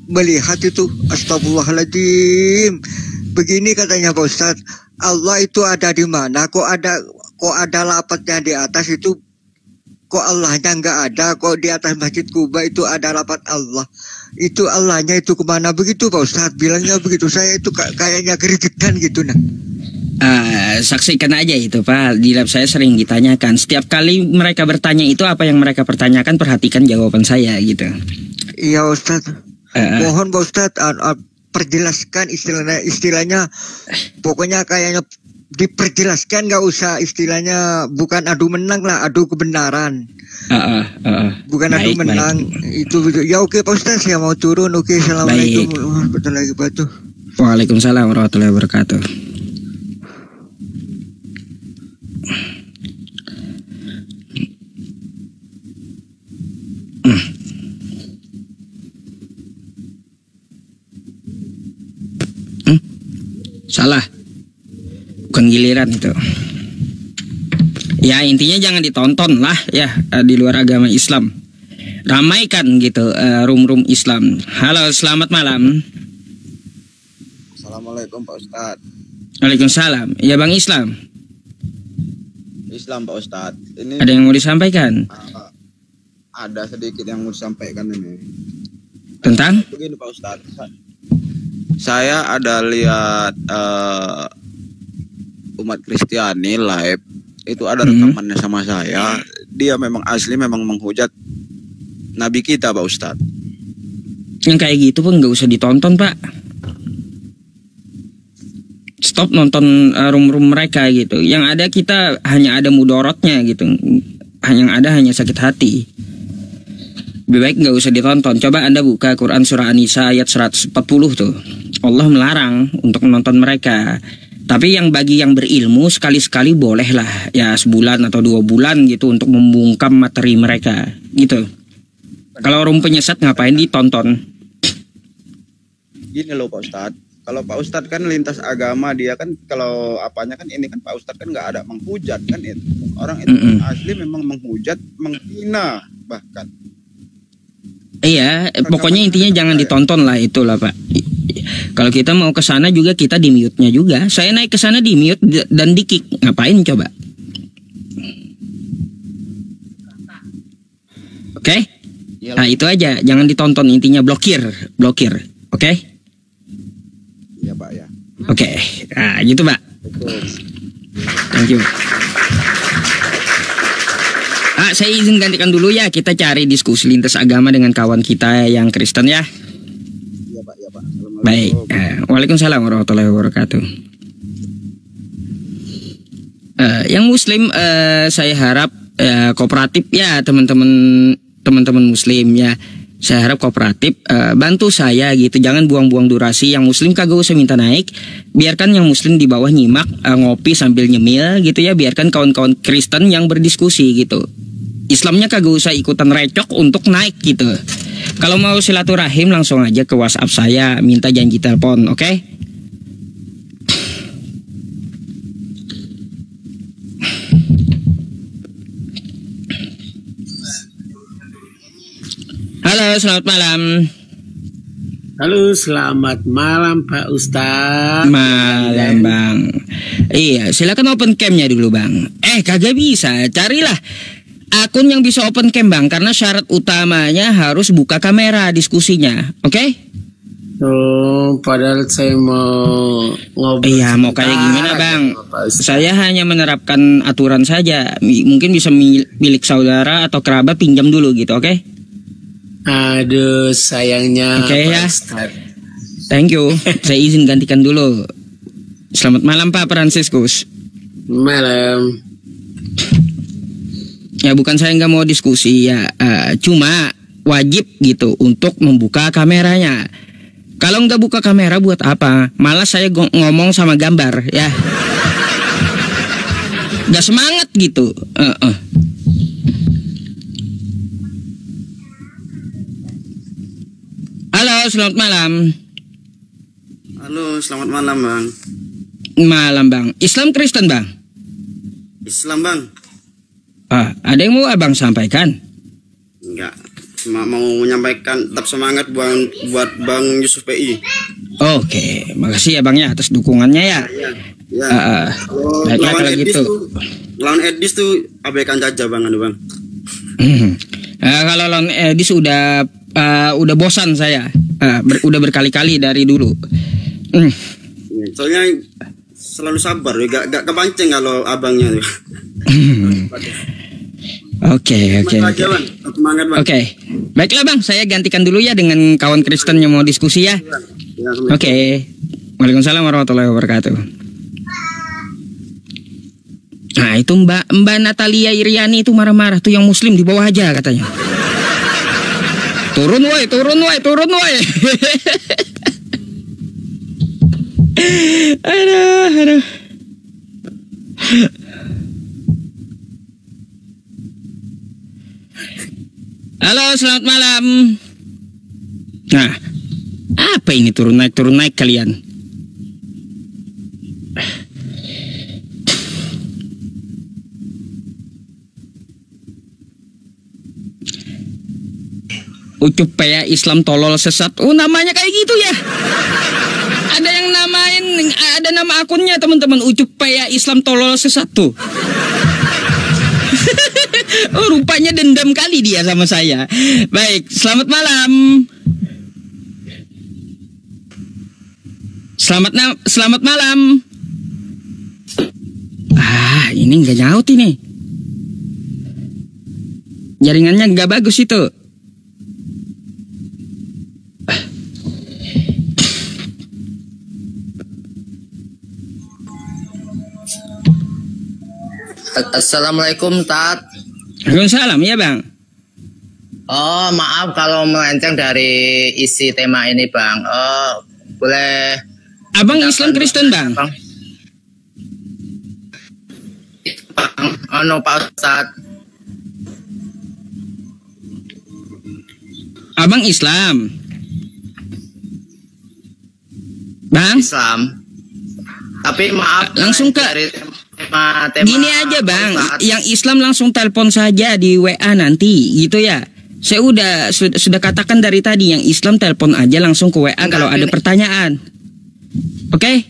melihat itu, astagfirullahaladzim. Begini katanya Pak Ustadz, Allah itu ada di mana? Kok ada lapatnya di atas itu? Kok Allahnya nggak ada? Kok di atas Masjid Kuba itu ada lapat Allah? Itu Allahnya itu kemana? Begitu Pak Ustadz bilangnya begitu. Saya itu kayaknya gregetan gitu nah. Saksikan aja itu Pak. Di lab saya sering ditanyakan. Setiap kali mereka bertanya itu apa yang mereka pertanyakan, perhatikan jawaban saya gitu. Iya Ustadz. Mohon Pak Ustadz perjelaskan istilahnya. Pokoknya kayaknya diperjelaskan, nggak usah istilahnya bukan adu menang lah, adu kebenaran. Bukan adu menang. Itu ya oke Pak Ustadz, saya mau turun. Oke, assalamualaikum warahmatullahi wabarakatuh. Waalaikumsalam warahmatullahi wabarakatuh. Salah, bukan giliran itu. Ya intinya jangan ditonton lah ya di luar agama Islam. Ramaikan gitu room-room Islam. Halo, selamat malam. Assalamualaikum Pak Ustadz. Waalaikumsalam. Ya Bang Islam. Islam Pak Ustadz. Ini ada yang mau disampaikan? Ada sedikit yang mau disampaikan ini. Tentang? Begini Pak Ustadz. Saya ada lihat umat Kristiani live. Itu ada rekamannya sama saya. Dia memang asli memang menghujat Nabi kita Pak Ustadz. Yang kayak gitu pun nggak usah ditonton Pak. Stop nonton room-room mereka gitu. Yang ada kita hanya ada mudorotnya gitu. Yang ada hanya sakit hati. Lebih baik nggak usah ditonton. Coba Anda buka Quran Surah An-Nisa ayat 140 tuh. Allah melarang untuk menonton mereka. Tapi yang bagi yang berilmu sekali-sekali bolehlah ya sebulan atau 2 bulan gitu untuk membungkam materi mereka gitu. Kalau room penyesat ngapain ditonton? Gini loh Pak Ustadz. Kalau Pak Ustadz kan lintas agama, dia kan kalau apanya kan ini kan Pak Ustadz kan nggak ada menghujat kan itu. Orang itu asli memang menghujat, menghina bahkan. Iya, pokoknya intinya jangan ditonton lah itulah Pak. Kalau kita mau ke sana juga kita di mute-nya juga. Saya naik ke sana di mute dan di kick. Ngapain coba? Oke? Nah, itu aja, jangan ditonton, intinya blokir. Oke? Iya, Pak ya. Oke. Nah, gitu, Pak. Betul. Thank you. Saya izin gantikan dulu ya, kita cari diskusi lintas agama dengan kawan kita yang Kristen ya. Iya Pak, ya Pak. Baik. Waalaikumsalam warahmatullahi wabarakatuh. Yang Muslim saya harap kooperatif ya teman-teman Muslim ya. Saya harap kooperatif bantu saya gitu, jangan buang-buang durasi. Yang Muslim kagak usah minta naik, biarkan yang Muslim di bawah nyimak ngopi sambil nyemil gitu ya. Biarkan kawan-kawan Kristen yang berdiskusi gitu. Islamnya kagak usah ikutan recok untuk naik gitu. Kalau mau silaturahim langsung aja ke WhatsApp saya, minta janji telepon, oke? Halo, selamat malam. Halo, selamat malam Pak Ustadz. Malam Bang. Iya, silakan open cam-nya dulu Bang. Kagak bisa, carilah akun yang bisa open cam Bang, karena syarat utamanya harus buka kamera diskusinya, oke? Oh, padahal saya mau ngobrol. Iya, mau kayak gimana Bang? Saya hanya menerapkan aturan saja. Mungkin bisa milik saudara atau kerabat pinjam dulu gitu, oke? Aduh, sayangnya Pak ya. Ustadz. Thank you. Saya izin gantikan dulu. Selamat malam Pak Franciscus. Malam. Ya bukan saya nggak mau diskusi ya, cuma wajib gitu untuk membuka kameranya. Kalau nggak buka kamera buat apa? Malah saya ngomong sama gambar ya. Nggak semangat gitu. Halo, selamat malam. Halo, selamat malam Bang. Malam Bang. Islam Kristen Bang? Islam Bang. Ada yang mau Abang sampaikan? Enggak, mau menyampaikan tetap semangat buat Bang Yusuf PI. Oke, makasih ya Bang ya atas dukungannya ya. Baiklah kalau gitu. Lawan Edis tuh abaikan saja Bang, Bang. Kalau lawan Edis udah bosan saya. Udah berkali-kali dari dulu. Soalnya selalu sabar, gak kepancing kalau abangnya. Oke. Baiklah Bang, saya gantikan dulu ya dengan kawan Kristen yang mau diskusi ya. Oke. Waalaikumsalam warahmatullahi wabarakatuh. Nah itu Mbak Natalia Iriani itu marah-marah tuh, yang muslim di bawah aja katanya. Turun woi. Aduh. Halo, selamat malam. Nah, apa ini turun naik kalian? Ucup ya Islam tolol sesat. Oh, namanya kayak gitu ya. Ada nama akunnya teman-teman, Ucup ya Islam tolol sesat tuh. Oh, rupanya dendam kali dia sama saya. Baik, selamat malam. Selamat malam. Ini nggak nyaut ini. Jaringannya nggak bagus itu. Assalamualaikum Tat. Waalaikumsalam ya Bang. Oh maaf kalau melenceng dari isi tema ini Bang. Boleh. Abang Islam Kristen Bang? Bang. Pak Ustadz. Abang Islam. Bang? Islam. Tapi maaf. Langsung ke tema gini aja Bang, yang Islam langsung telepon saja di WA nanti gitu ya. Saya sudah katakan dari tadi, yang Islam telepon aja langsung ke WA kalau ada pertanyaan. Oke?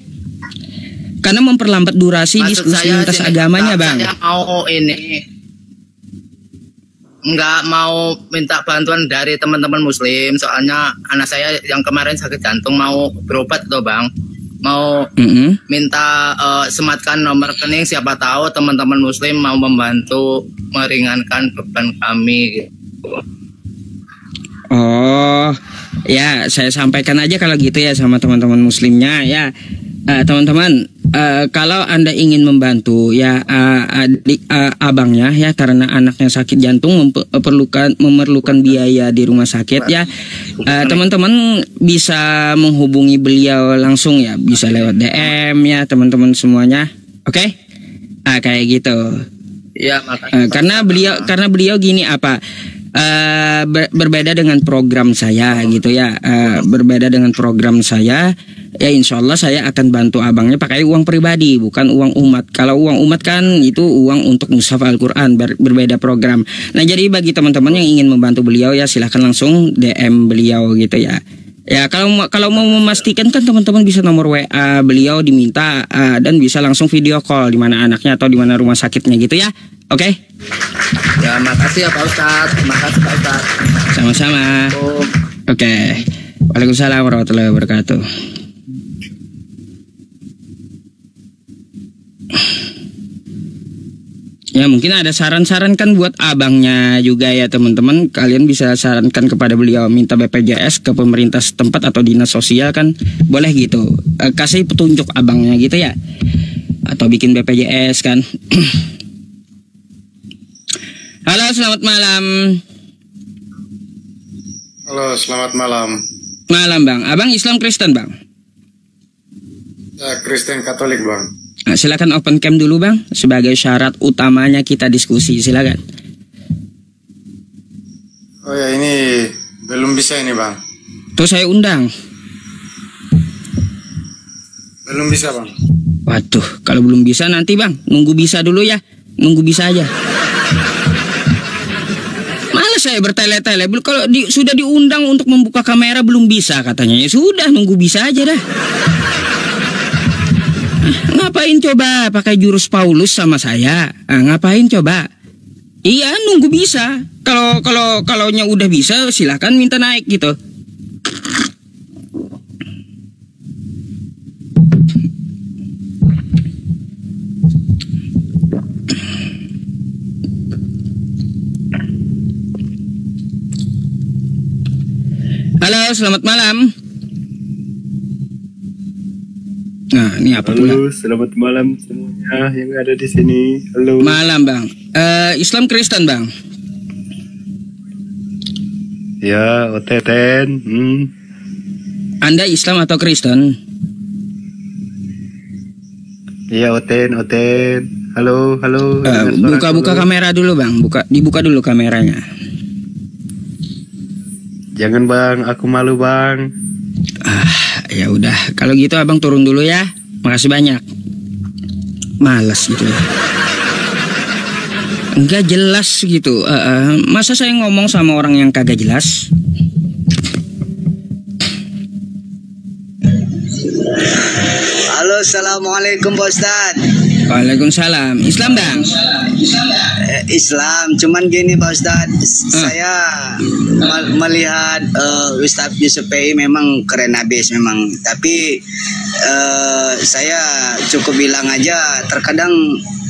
Karena memperlambat durasi diskusi lintas agamanya Bang. Saya mau nggak mau minta bantuan dari teman-teman muslim, soalnya anak saya yang kemarin sakit jantung mau berobat tuh Bang. Mau minta sematkan nomor rekening, siapa tahu teman-teman muslim mau membantu meringankan beban kami gitu. Oh ya, saya sampaikan aja kalau gitu ya sama teman-teman muslimnya ya. Teman-teman, kalau Anda ingin membantu ya abangnya ya, karena anaknya sakit jantung memerlukan biaya di rumah sakit ya, teman-teman bisa menghubungi beliau langsung ya, bisa lewat DM ya teman-teman semuanya. Oke? Kayak gitu. Ya, karena beliau gini apa? Berbeda dengan program saya gitu ya, berbeda dengan program saya ya, insya Allah saya akan bantu abangnya pakai uang pribadi, bukan uang umat. Kalau uang umat kan itu uang untuk mushaf Al-Quran, berbeda program. Nah jadi bagi teman-teman yang ingin membantu beliau ya silahkan langsung DM beliau gitu ya. Ya kalau mau memastikan kan teman-teman bisa nomor WA beliau diminta, dan bisa langsung video call di mana anaknya atau di mana rumah sakitnya gitu ya. Oke? Ya makasih ya Pak Ustadz. Makasih Pak Ustadz. Sama-sama. Oke. Waalaikumsalam warahmatullahi wabarakatuh. Ya mungkin ada saran-saran kan buat abangnya juga ya teman-teman. Kalian bisa sarankan kepada beliau, minta BPJS ke pemerintah setempat atau dinas sosial kan boleh gitu. Kasih petunjuk abangnya gitu ya. Atau bikin BPJS kan. Halo, selamat malam. Halo, selamat malam. Malam Bang. Abang Islam Kristen Bang? Ya, Kristen Katolik Bang. Nah, silakan open cam dulu Bang, sebagai syarat utamanya kita diskusi, silakan. Oh ya, ini belum bisa ini Bang. Tuh saya undang. Belum bisa Bang. Waduh, kalau belum bisa nanti Bang, nunggu bisa dulu ya. Nunggu bisa aja. Males saya bertele-tele. Kalau sudah diundang untuk membuka kamera belum bisa katanya. Ya sudah, nunggu bisa aja dah. Ngapain coba pakai jurus Paulus sama saya? Ngapain coba? Iya, nunggu bisa. Kalaunya udah bisa silahkan minta naik gitu. Halo, selamat malam. Nah, ini apa pula? Halo, selamat malam semuanya yang ada di sini. Halo. Malam, Bang. Islam Kristen, Bang? Ya, Oteten. Anda Islam atau Kristen? Ya, Oten. Halo. Buka kamera dulu, Bang. Dibuka dulu kameranya. Jangan, Bang, aku malu, Bang. Ya udah, kalau gitu Abang turun dulu ya. Makasih banyak. Malas gitu. Enggak jelas gitu. Masa saya ngomong sama orang yang kagak jelas? Halo, assalamualaikum Pak Ustadz. Waalaikumsalam. Islam, Bang? Islam, cuman gini Pak Ustadz, saya melihat Ustadz Yusuf Pei memang keren habis memang, tapi saya cukup bilang aja, terkadang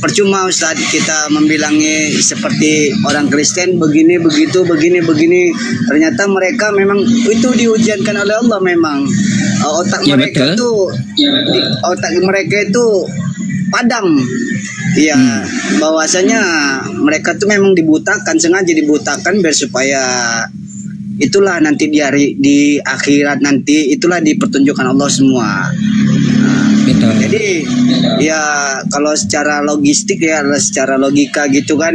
percuma Ustadz kita membilangi seperti orang Kristen begini begitu begini, ternyata mereka memang itu diujiankan oleh Allah memang. Otak mereka itu padam. Iya, bahwasanya mereka tuh memang sengaja dibutakan biar supaya itulah nanti di akhirat nanti itulah dipertunjukkan Allah semua. Jadi ya kalau secara logistik ya, secara logika gitu kan,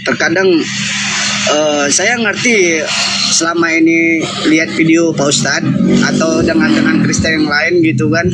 terkadang saya ngerti selama ini lihat video Pak Ustadz atau dengan Kristen yang lain gitu kan.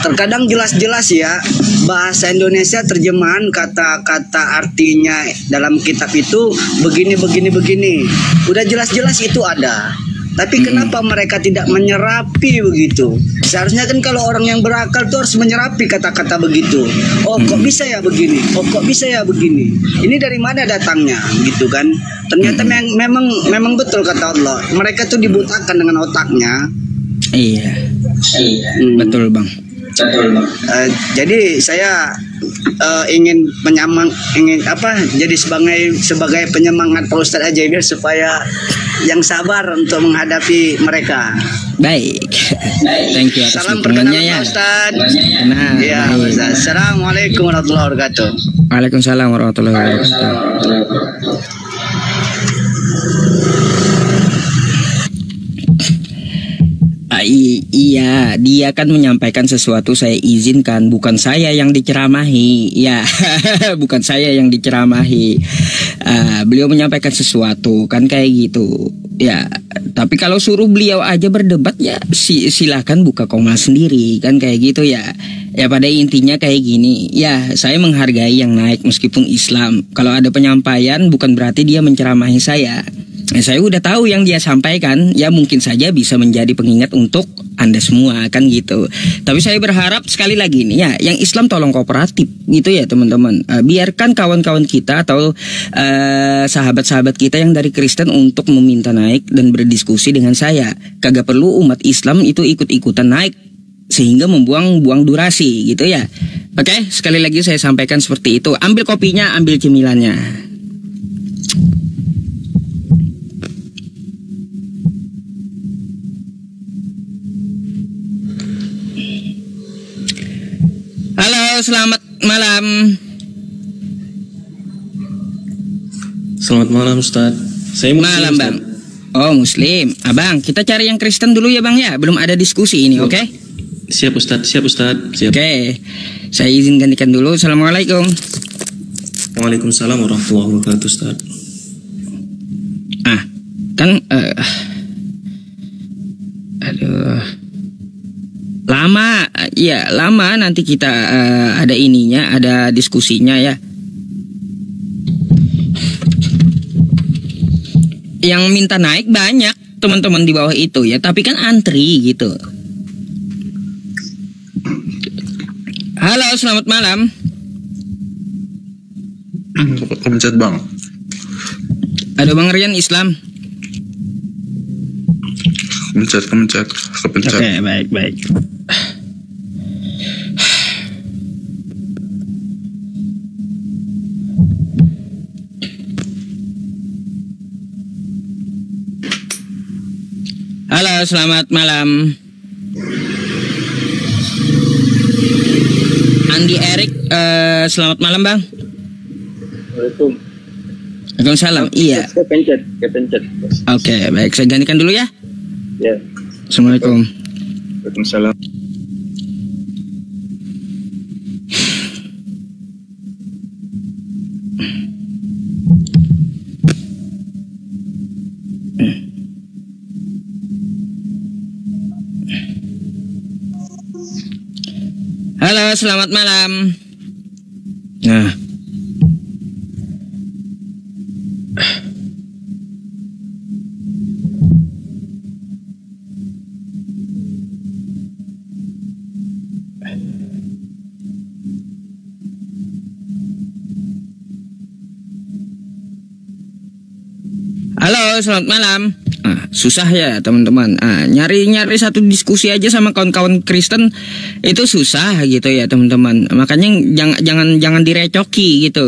Terkadang jelas-jelas ya bahasa Indonesia terjemahan kata-kata artinya dalam kitab itu begini. Udah jelas-jelas itu ada. Tapi kenapa mereka tidak menyerapi begitu? Seharusnya kan kalau orang yang berakal tuh harus menyerapi kata-kata begitu. Oh kok bisa ya begini? Oh kok bisa ya begini? Ini dari mana datangnya gitu kan? Ternyata memang betul kata Allah. Mereka tuh dibutakan dengan otaknya. Iya. Betul, Bang. Jadi saya ingin jadi sebagai penyemangat Pak Ustadz aja biar supaya yang sabar untuk menghadapi mereka. Baik. Thank you atas salam dukungannya ya. Pak Ustadz. Ya, Assalamualaikum warahmatullahi wabarakatuh. Waalaikumsalam warahmatullahi wabarakatuh. Iya, dia kan menyampaikan sesuatu, saya izinkan, bukan saya yang diceramahi. Ya, bukan saya yang diceramahi. Beliau menyampaikan sesuatu, kan kayak gitu. Ya, tapi kalau suruh beliau aja berdebat ya silahkan buka koma sendiri, kan kayak gitu ya. Ya pada intinya kayak gini, ya saya menghargai yang naik meskipun Islam. Kalau ada penyampaian bukan berarti dia menceramahi saya. Saya udah tahu yang dia sampaikan, ya mungkin saja bisa menjadi pengingat untuk Anda semua, kan gitu. Tapi saya berharap sekali lagi nih ya, yang Islam tolong kooperatif gitu ya teman-teman. Biarkan kawan-kawan kita atau sahabat-sahabat kita yang dari Kristen untuk meminta naik dan berdiskusi dengan saya. Kagak perlu umat Islam itu ikut-ikutan naik sehingga membuang-buang durasi gitu ya. Oke, sekali lagi saya sampaikan seperti itu. Ambil kopinya, ambil cemilannya. Halo, selamat malam. Selamat malam, Ustaz. Saya Muslim. Malam, Bang. Oh, Muslim. Abang, kita cari yang Kristen dulu ya, Bang ya. Belum ada diskusi ini, oke? Siap, Ustaz. Siap. Oke. Saya izin gantikan dulu. Assalamualaikum. Waalaikumsalam warahmatullahi wabarakatuh, Ustaz. Kan aduh. Lama nanti kita ada ininya, ada diskusinya ya. yang minta naik banyak teman-teman di bawah itu ya, tapi kan antri gitu. Halo, selamat malam. Kepencet bang. Ada Bang Rian Islam. Kepencet. Oke, baik. Halo, selamat malam. Andi Erik, selamat malam Bang. Waalaikumsalam. Iya. Kepencet. Oke, baik. Saya gantikan dulu ya. Ya. Assalamualaikum. Waalaikumsalam. Halo, selamat malam. Nah. Halo, selamat malam. Susah ya teman-teman. Nyari satu diskusi aja sama kawan-kawan Kristen itu susah gitu ya teman-teman. Makanya jangan direcoki gitu.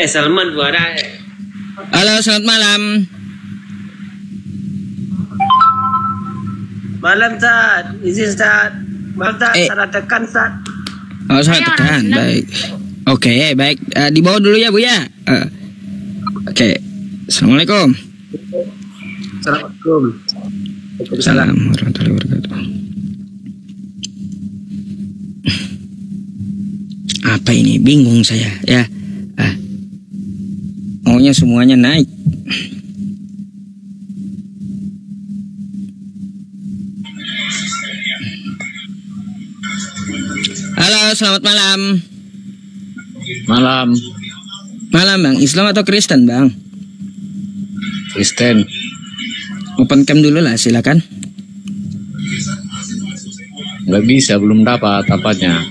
Salman suara. Halo, selamat malam. Malam Tad, izin Tad. Maaf Tad, salah tekan Tad. Oh, salah tekan, baik. Oke, baik. Di bawah dulu ya Bu ya. Oke. Assalamualaikum. Assalamualaikum. Assalamualaikum warahmatullahi wabarakatuh. Apa ini? Bingung saya ya. Maunya semuanya naik. Halo, selamat malam. Malam. Malam Bang, Islam atau Kristen Bang? Kristen. Open cam dulu lah, silakan. Nggak bisa, belum dapat apanya.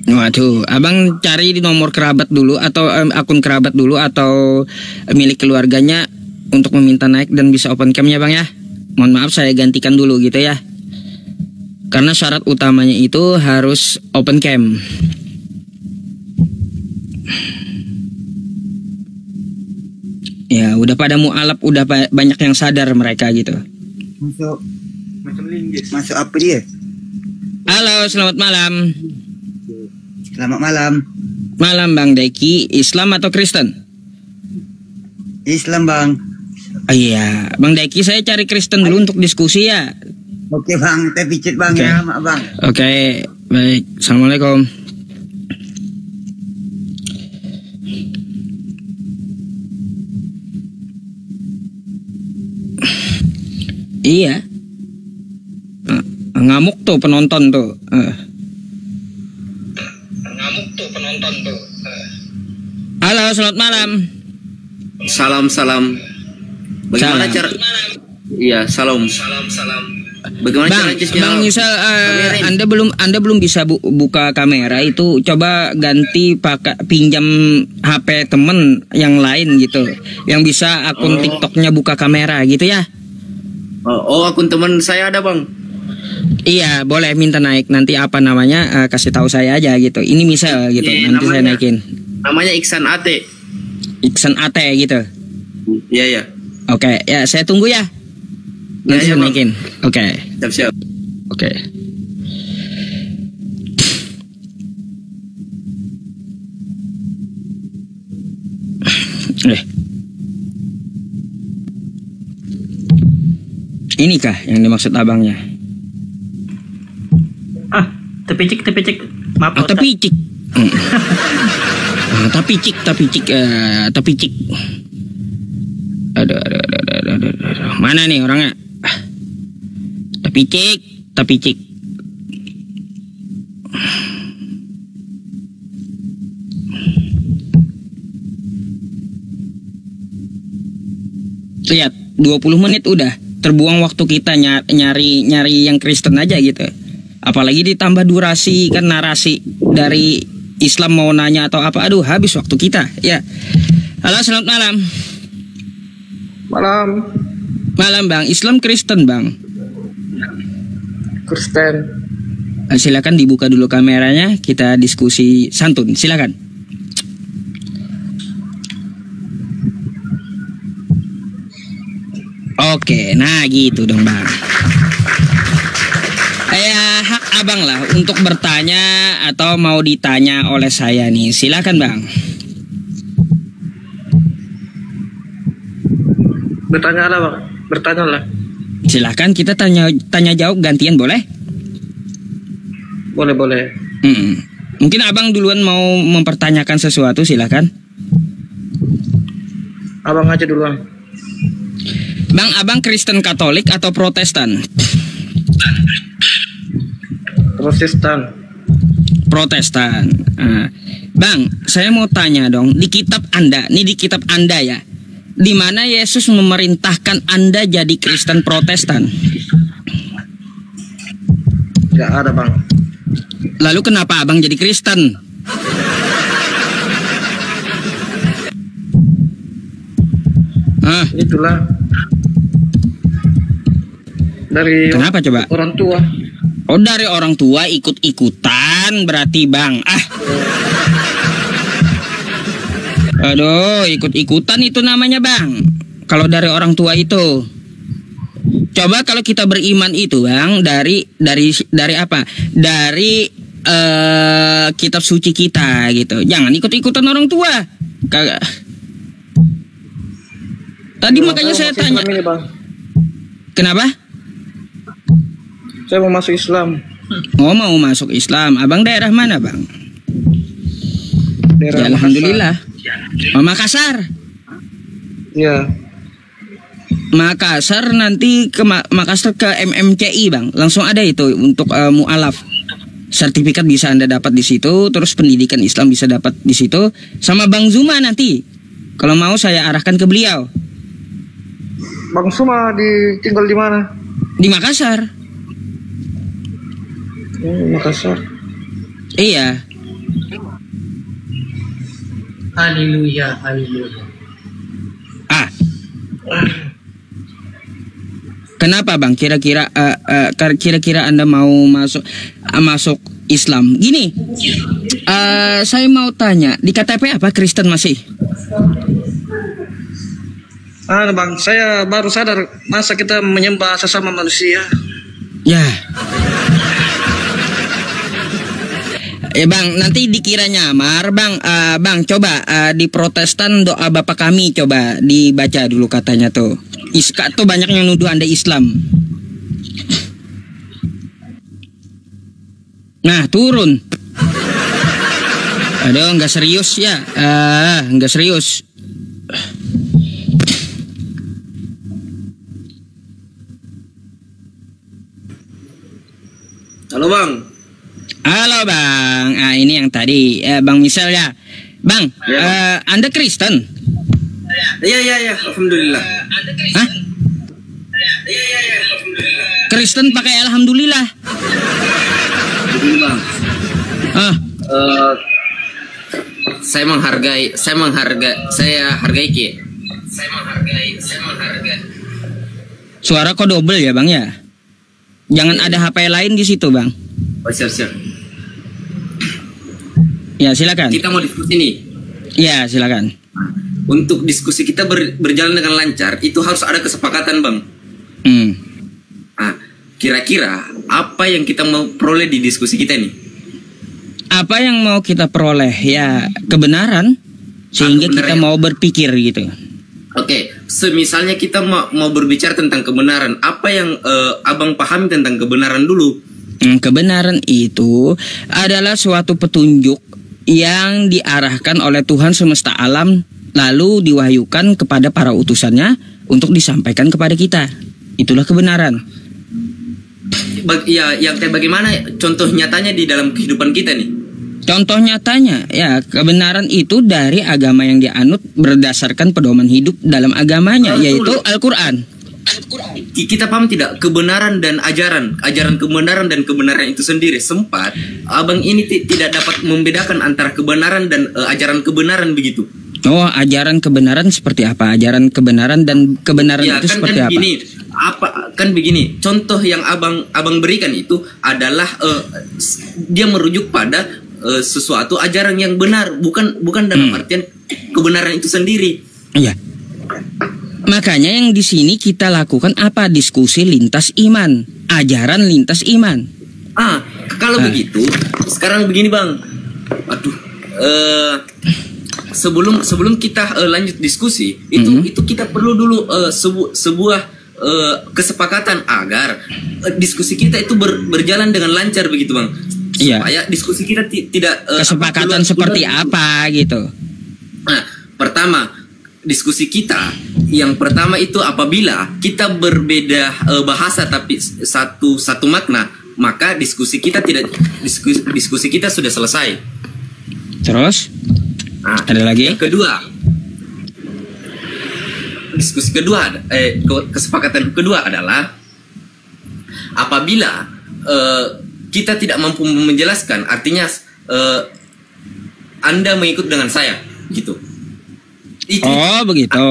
Waduh, abang cari di nomor kerabat dulu atau akun kerabat dulu atau milik keluarganya untuk meminta naik dan bisa open cam ya Bang ya. Mohon maaf saya gantikan dulu gitu ya. Karena syarat utamanya itu harus open cam. Ya, udah pada mualaf, udah banyak yang sadar mereka gitu. Masuk apa dia? Halo, selamat malam. Selamat malam. Malam Bang Deki, Islam atau Kristen? Islam Bang. Iya, Bang Deki saya cari Kristen dulu untuk diskusi ya. Oke Bang, saya picit Bang ya, Mak Bang. Oke, baik. Assalamualaikum. Iya. Ngamuk tuh penonton tuh. Halo, selamat malam. Salam. Bagaimana cara? Iya, salam. Bagaimana caranya? Bang, misal Anda belum bisa buka kamera itu, coba ganti pinjam HP temen yang lain gitu, yang bisa akun TikToknya buka kamera gitu ya. Akun teman saya ada Bang. Iya, boleh minta naik. Nanti apa namanya, kasih tahu saya aja gitu. Ini misal gitu, nanti saya naikin. Namanya Iksan Ate. Iksan Ate gitu. Iya. Oke, ya saya tunggu ya. Nanti saya naikin. Oke. Siap. Oke. Inikah yang dimaksud abangnya? Tepicik. Maaf. Tepicik. Tapi cik. Aduh. Aduh. Mana nih orangnya? Tapi cik. Lihat, 20 menit udah terbuang waktu kita nyari yang Kristen aja gitu. Apalagi ditambah durasi kan narasi dari Islam mau nanya atau apa. Aduh, habis waktu kita. Ya. Halo, selamat malam. Malam, Bang. Islam Kristen, Bang? Kristen. Silakan dibuka dulu kameranya, kita diskusi santun. Silakan. Oke, nah gitu dong, Bang. Ya, hak Abang lah untuk bertanya atau mau ditanya oleh saya nih. Silakan, Bang. Bertanya lah, Bang. Bertanya lah. Silakan, kita tanya jawab gantian, boleh? Boleh. Mungkin Abang duluan mau mempertanyakan sesuatu, silakan. Abang aja duluan. Bang, Abang Kristen Katolik atau Protestan? Protestan. Bang, saya mau tanya dong, di kitab Anda ya, di mana Yesus memerintahkan Anda jadi Kristen Protestan? Gak ada, Bang. Lalu kenapa Abang jadi Kristen? Itulah. Kenapa coba? Orang tua. Oh, dari orang tua ikut-ikutan berarti, Bang. Aduh, ikut-ikutan itu namanya, Bang. Kalau dari orang tua itu. Coba kalau kita beriman itu, Bang, dari apa? Dari kitab suci kita gitu. Jangan ikut-ikutan orang tua. Kagak. Tadi makanya saya tanya. Ini, Bang. Kenapa? Saya mau masuk Islam. Oh, mau masuk Islam. Abang daerah mana, Bang? Daerah ya, alhamdulillah. Oh, Makassar. Iya. Makassar, nanti ke Makassar ke MMCI, Bang. Langsung ada itu untuk mu'alaf. Sertifikat bisa Anda dapat di situ, terus pendidikan Islam bisa dapat di situ, sama Bang Zuma nanti. Kalau mau saya arahkan ke beliau. Bang Zuma tinggal di mana? Di Makassar. Makassar. Iya. Haleluya. Kenapa, Bang? Kira-kira Anda mau masuk Islam? Gini, saya mau tanya, di KTP apa Kristen masih? Bang, saya baru sadar masa kita menyembah sesama manusia. Ya. Bang, nanti dikira nyamar, Bang. Bang, coba di Protestan doa Bapa Kami coba dibaca dulu katanya tuh. Iska tuh banyak yang nuduh Anda Islam. Nah, turun. Aduh, nggak serius ya. Nggak serius. Halo, Bang. Halo, Bang. Ini yang tadi Bang Misal ya. Bang, ya, Bang. Anda Kristen? Iya, alhamdulillah. Hah? Kristen pakai alhamdulillah. Begini, Bang. Saya hargai Ki. Suara kok double ya, Bang ya? Jangan ada HP lain di situ, Bang. Oh, siap. Ya, silakan. Kita mau diskusi nih. Ya, silakan. Untuk diskusi kita berjalan dengan lancar, itu harus ada kesepakatan, Bang. Kira-kira apa yang kita mau peroleh di diskusi kita ini? Apa yang mau kita peroleh? Ya, kebenaran. Sehingga kita mau berpikir gitu. Oke, semisalnya kita mau berbicara tentang kebenaran, apa yang Abang pahami tentang kebenaran dulu? Kebenaran itu adalah suatu petunjuk yang diarahkan oleh Tuhan semesta alam, lalu diwahyukan kepada para utusannya untuk disampaikan kepada kita. Itulah kebenaran. Ya, yang kayak bagaimana contoh nyatanya di dalam kehidupan kita nih? Contoh nyatanya, ya kebenaran itu dari agama yang dianut berdasarkan pedoman hidup dalam agamanya, yaitu Al-Quran. Kita paham tidak kebenaran dan ajaran kebenaran dan kebenaran itu sendiri. Sempat abang ini tidak dapat membedakan antara kebenaran dan ajaran kebenaran begitu. Oh, ajaran kebenaran seperti apa? Ajaran kebenaran dan kebenaran ya, itu seperti apa? Begini, contoh yang abang berikan itu adalah dia merujuk pada sesuatu ajaran yang benar, bukan dalam artian kebenaran itu sendiri. Iya. Makanya yang di sini kita lakukan apa? Diskusi lintas iman, ajaran lintas iman. Kalau begitu, sekarang begini bang. Sebelum kita lanjut diskusi, itu kita perlu dulu sebuah kesepakatan agar diskusi kita itu berjalan dengan lancar begitu bang. Supaya diskusi kita tidak kesepakatan seperti apa gitu. Nah, pertama diskusi kita yang pertama itu apabila kita berbeda bahasa tapi satu makna, maka diskusi kita sudah selesai. Terus ada lagi? Yang kedua, diskusi kedua, kesepakatan kedua adalah apabila kita tidak mampu menjelaskan, artinya Anda mengikut dengan saya, gitu. Begitu.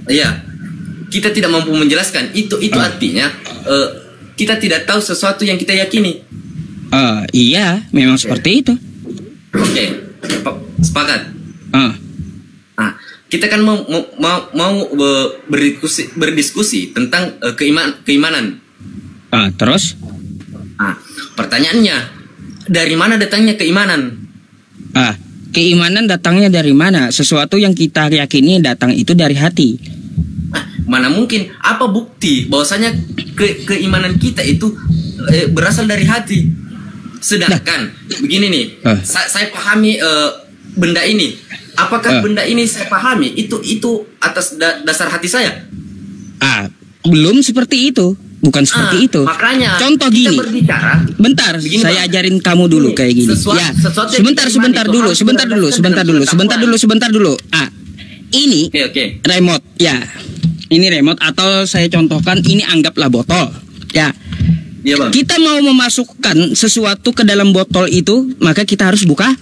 Iya, kita tidak mampu menjelaskan. Itu artinya kita tidak tahu sesuatu yang kita yakini. Iya, memang seperti itu. Oke, sepakat. Kita kan mau berdiskusi tentang keimanan. Terus? Pertanyaannya, dari mana datangnya keimanan? Keimanan datangnya dari mana? Sesuatu yang kita yakini datang itu dari hati. Mana mungkin? Apa bukti bahwasanya keimanan kita itu berasal dari hati? Sedangkan begini nih, saya pahami benda ini. Apakah benda ini saya pahami itu atas dasar hati saya? Belum seperti itu. Bukan seperti itu. Makanya contoh gini. Bentar, begini, saya ajarin kamu dulu kayak gini. Sebentar dulu. Ini remote ya. Ini remote atau saya contohkan ini anggaplah botol. Ya. Iya, Bang. Kita mau memasukkan sesuatu ke dalam botol itu, maka kita harus buka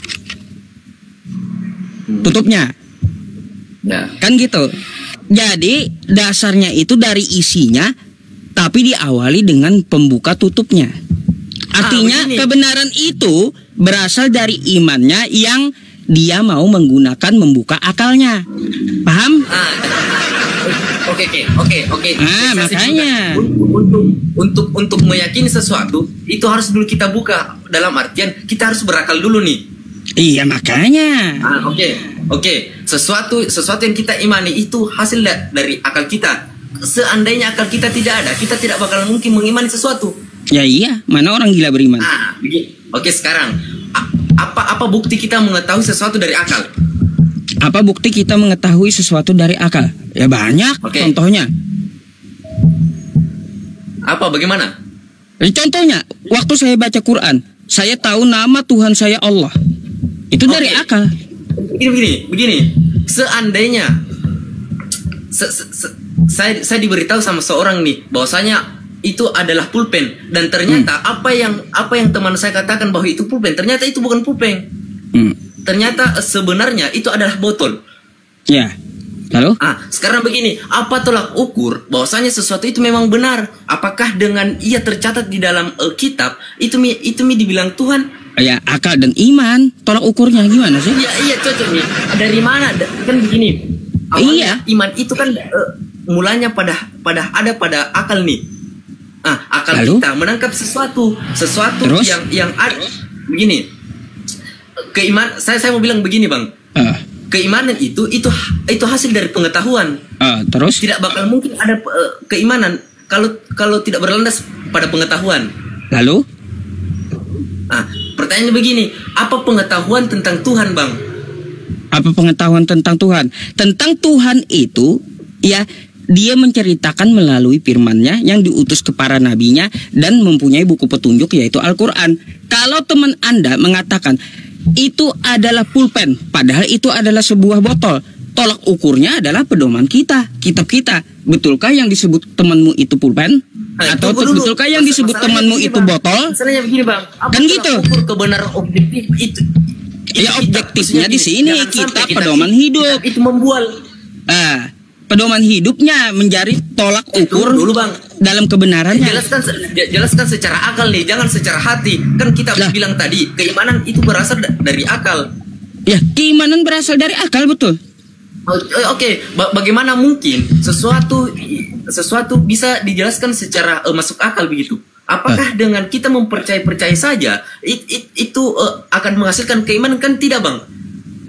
tutupnya. Ya. Kan gitu. Jadi dasarnya itu dari isinya, tapi diawali dengan pembuka tutupnya. Artinya kebenaran itu berasal dari imannya yang dia mau menggunakan membuka akalnya. Paham? Oke. Makanya untuk meyakini sesuatu itu harus dulu kita buka, dalam artian kita harus berakal dulu nih. Iya, makanya. Oke. Sesuatu yang kita imani itu hasil dari akal kita. Seandainya akal kita tidak ada, kita tidak bakal mungkin mengimani sesuatu. Ya iya, mana orang gila beriman. Oke, sekarang apa bukti kita mengetahui sesuatu dari akal? Apa bukti kita mengetahui sesuatu dari akal? Ya banyak. Contohnya. Apa? Bagaimana? Contohnya, waktu saya baca Quran, saya tahu nama Tuhan saya Allah. Itu dari akal. Begini. Seandainya saya diberitahu sama seorang nih bahwasanya itu adalah pulpen, dan ternyata apa yang teman saya katakan bahwa itu pulpen, ternyata itu bukan pulpen. Ternyata sebenarnya itu adalah botol. Ya. Lalu? Sekarang begini, apa tolak ukur bahwasanya sesuatu itu memang benar? Apakah dengan ia tercatat di dalam kitab itu dibilang Tuhan? Ya, akal dan iman. Tolak ukurnya gimana sih? Iya cocok nih. Dari mana? Kan begini. Awalnya iman itu kan mulanya pada akal nih. Akal lalu? Kita menangkap sesuatu terus? yang ada. Begini. Keimanan, saya mau bilang begini, Bang. Keimanan itu hasil dari pengetahuan. Terus? Tidak bakal mungkin ada keimanan kalau tidak berlandas pada pengetahuan. Lalu? Pertanyaannya begini, apa pengetahuan tentang Tuhan, Bang? Apa pengetahuan tentang Tuhan? Tentang Tuhan itu, ya, Dia menceritakan melalui firman-Nya yang diutus ke para nabinya dan mempunyai buku petunjuk yaitu Al-Quran. Kalau teman Anda mengatakan itu adalah pulpen, padahal itu adalah sebuah botol, tolak ukurnya adalah pedoman kita, kitab kita. Betulkah yang disebut temanmu itu pulpen? Atau betulkah yang disebut temanmu itu botol? Masalahnya begini bang, kan gitu. Ukur kebenaran objektif itu ya objektifnya di sini kita pedoman hidup. Itu membual. Pedoman hidupnya menjadi tolak ukur dulu bang dalam kebenarannya. Jelaskan secara akal nih, jangan secara hati. Kan kita bilang tadi keimanan itu berasal dari akal. Ya, keimanan berasal dari akal, betul. Oke. Bagaimana mungkin sesuatu bisa dijelaskan secara masuk akal begitu? Apakah dengan kita mempercayai saja itu akan menghasilkan keimanan? Kan tidak bang.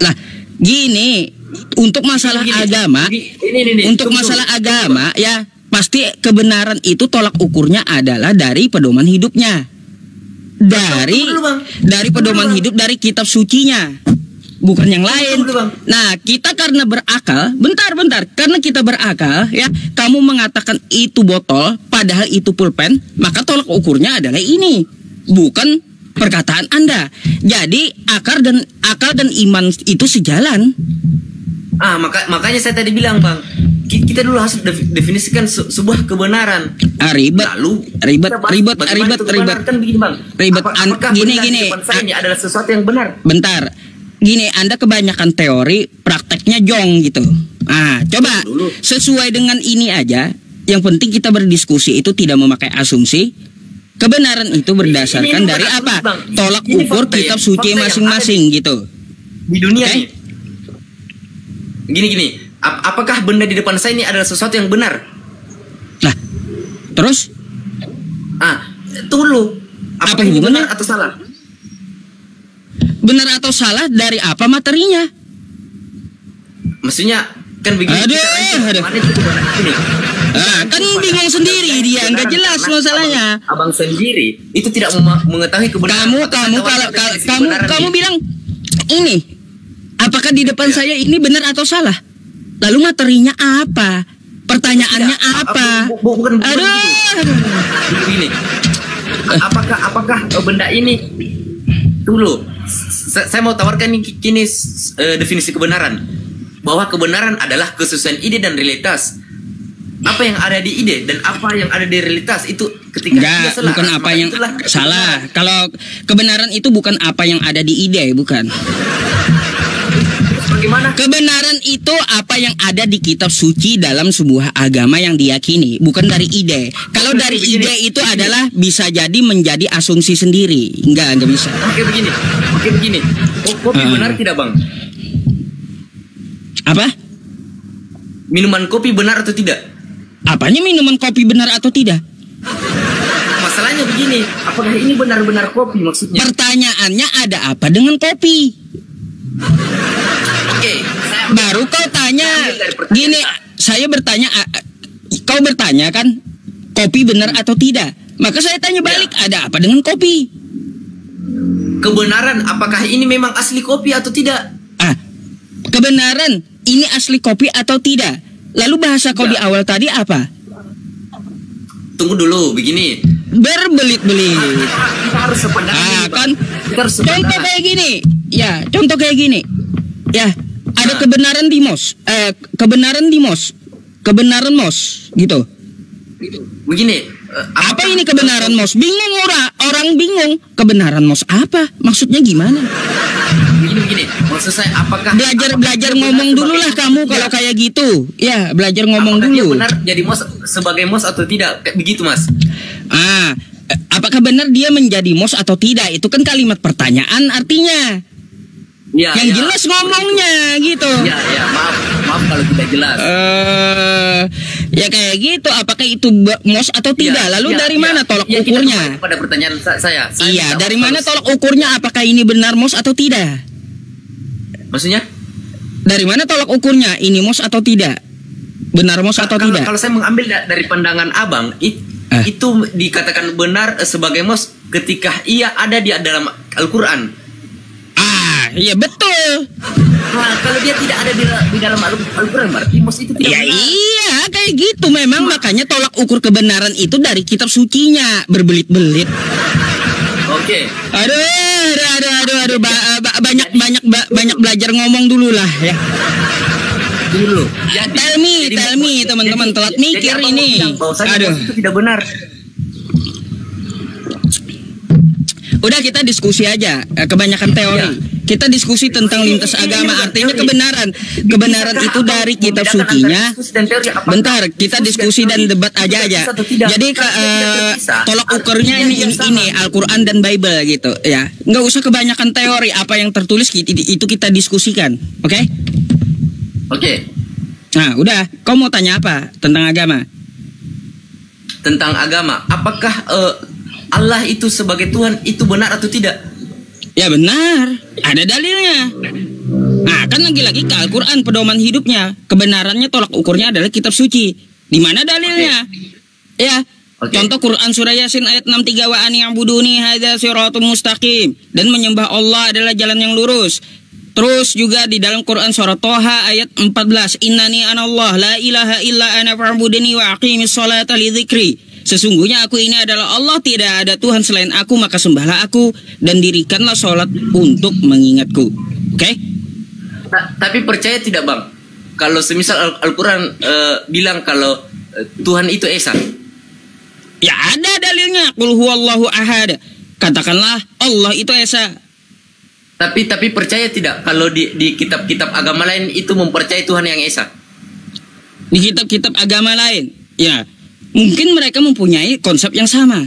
Lah, gini. Untuk masalah agama, untuk masalah agama ya pasti kebenaran itu tolak ukurnya adalah dari pedoman hidupnya, dari pedoman hidup dari kitab sucinya, bukan yang lain. Nah kita karena berakal, bentar, karena kita berakal ya, kamu mengatakan itu botol, padahal itu pulpen, maka tolak ukurnya adalah ini, bukan perkataan Anda. Jadi akal dan iman itu sejalan. Makanya saya tadi bilang bang, kita dulu harus definisikan sebuah kebenaran. Ribet. Kan begini bang. Apakah gini. Ini adalah sesuatu yang benar. Bentar. Gini, Anda kebanyakan teori, prakteknya jong gitu. Coba sesuai dengan ini aja. Yang penting kita berdiskusi itu tidak memakai asumsi. Kebenaran itu berdasarkan dari apa? Tolak ukur kitab suci masing-masing gitu. Di dunia nih. Gini. Apakah benda di depan saya ini adalah sesuatu yang benar? Lah, terus? Tunggu. Apakah ini benar atau salah? Benar atau salah dari apa materinya? Maksudnya kan begini. Aduh. Kan bingung sendiri dia, nggak jelas masalahnya. Abang sendiri itu tidak mengetahui kebenaran. Kamu bilang ini. Apakah di depan saya ini benar atau salah? Lalu materinya apa? Pertanyaannya apa? Begini. Apakah benda ini? Dulu, saya mau tawarkan kini definisi kebenaran. Bahwa kebenaran adalah kesesuaian ide dan realitas. Apa yang ada di ide dan apa yang ada di realitas itu ketika salah, bukan apa yang salah. Kalau kebenaran itu bukan apa yang ada di ide, bukan. Bagaimana? Kebenaran itu apa yang ada di kitab suci dalam sebuah agama yang diyakini, bukan dari ide. Kalau dari ide itu adalah bisa jadi menjadi asumsi sendiri. Enggak bisa. Oke begini. Kopi benar tidak bang? Apa? Minuman kopi benar atau tidak? Apanya minuman kopi benar atau tidak? Masalahnya begini, apakah ini benar-benar kopi maksudnya? Pertanyaannya ada apa dengan kopi? Baru kau tanya gini, saya bertanya, kau bertanya kan kopi benar atau tidak, maka saya tanya balik, ada apa dengan kopi? Kebenaran, apakah ini memang asli kopi atau tidak? Kebenaran ini asli kopi atau tidak? Lalu bahasa kau di awal tadi apa? Tunggu dulu, begini. Berbelit-belit. Kita harus sependapat. Kan contoh kayak gini. Ya, contoh kayak gini. Ya, ada kebenaran di MOS. Kebenaran MOS gitu. Begini, apa ini kebenaran MOS? Bingung orang bingung. Kebenaran MOS apa? Maksudnya gimana? Begini. Maksud saya apakah belajar ngomong dulu lah kamu kalau kayak gitu. Ya, belajar ngomong dulu. Dia benar jadi MOS sebagai MOS atau tidak? Kayak begitu, Mas. Apakah benar dia menjadi MOS atau tidak? Itu kan kalimat pertanyaan artinya. Yang jelas ngomongnya gitu. Maaf kalau tidak jelas. Ya kayak gitu. Apakah itu MOS atau tidak? Lalu dari mana tolak ukurnya? Pada pertanyaan saya iya, dari mana tolak ukurnya? Apakah ini benar MOS atau tidak? Maksudnya? Dari mana tolak ukurnya? Ini MOS atau tidak? Benar MOS atau tidak? Kalau saya mengambil dari pandangan abang, itu dikatakan benar sebagai MOS ketika ia ada di dalam Al-Quran. iya betul. Nah, kalau dia tidak ada di dalam Al-Quran, berarti mus itu tidak benar. Iya, kayak gitu memang. Makanya tolak ukur kebenaran itu dari kitab sucinya, berbelit-belit. Oke. Aduh, banyak belajar ngomong dulu lah ya. Dulu. Tell me teman-teman, telat mikir ini. Aduh, itu tidak benar. Udah kita diskusi aja, kebanyakan teori. Kita diskusi tentang lintas agama, artinya kebenaran itu dari kitab sucinya. Bentar, kita diskusi dan debat aja. Jadi tolak ukurnya ini Al-Quran dan Bible gitu ya. Nggak usah kebanyakan teori, apa yang tertulis itu kita diskusikan, oke? Oke. Nah, udah. Kau mau tanya apa tentang agama? Tentang agama, apakah Allah itu sebagai Tuhan itu benar atau tidak? Ya benar, ada dalilnya. Nah, kan lagi-lagi ke Al-Quran pedoman hidupnya. Kebenarannya tolak ukurnya adalah kitab suci. Di mana dalilnya? Ya. Contoh Quran surah Yasin ayat 63, wa an ya'buduni hadza siratum mustaqim, dan menyembah Allah adalah jalan yang lurus. Terus juga di dalam Quran surah Toha ayat 14, innani anallah la ilaha illa ana fa'budni wa aqimis sholata li dzikri. Sesungguhnya aku ini adalah Allah, tidak ada Tuhan selain aku, maka sembahlah aku dan dirikanlah sholat untuk mengingatku. Oke? Tapi percaya tidak bang, kalau semisal Al-Quran bilang kalau Tuhan itu Esa? Ya ada dalilnya. Qul huwallahu ahad. Katakanlah Allah itu Esa. Tapi percaya tidak kalau di kitab-kitab agama lain itu mempercayai Tuhan yang Esa? Di kitab-kitab agama lain, ya. Mungkin mereka mempunyai konsep yang sama.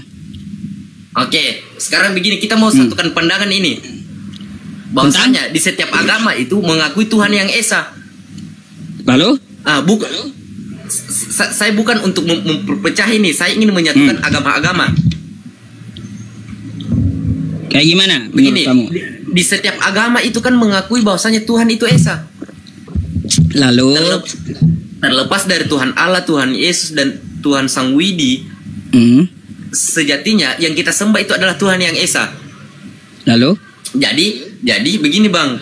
Oke, sekarang begini, kita mau satukan pandangan ini. Bahwasanya di setiap agama itu mengakui Tuhan yang Esa. Lalu? Bukan. Saya bukan untuk memperpecah ini, saya ingin menyatukan agama-agama. Kayak gimana? Begini, kamu? Di setiap agama itu kan mengakui bahwasanya Tuhan itu Esa. Lalu? Terlepas dari Tuhan Allah, Tuhan Yesus, dan Tuhan Sang Widi, sejatinya yang kita sembah itu adalah Tuhan yang Esa. Lalu? Jadi begini bang,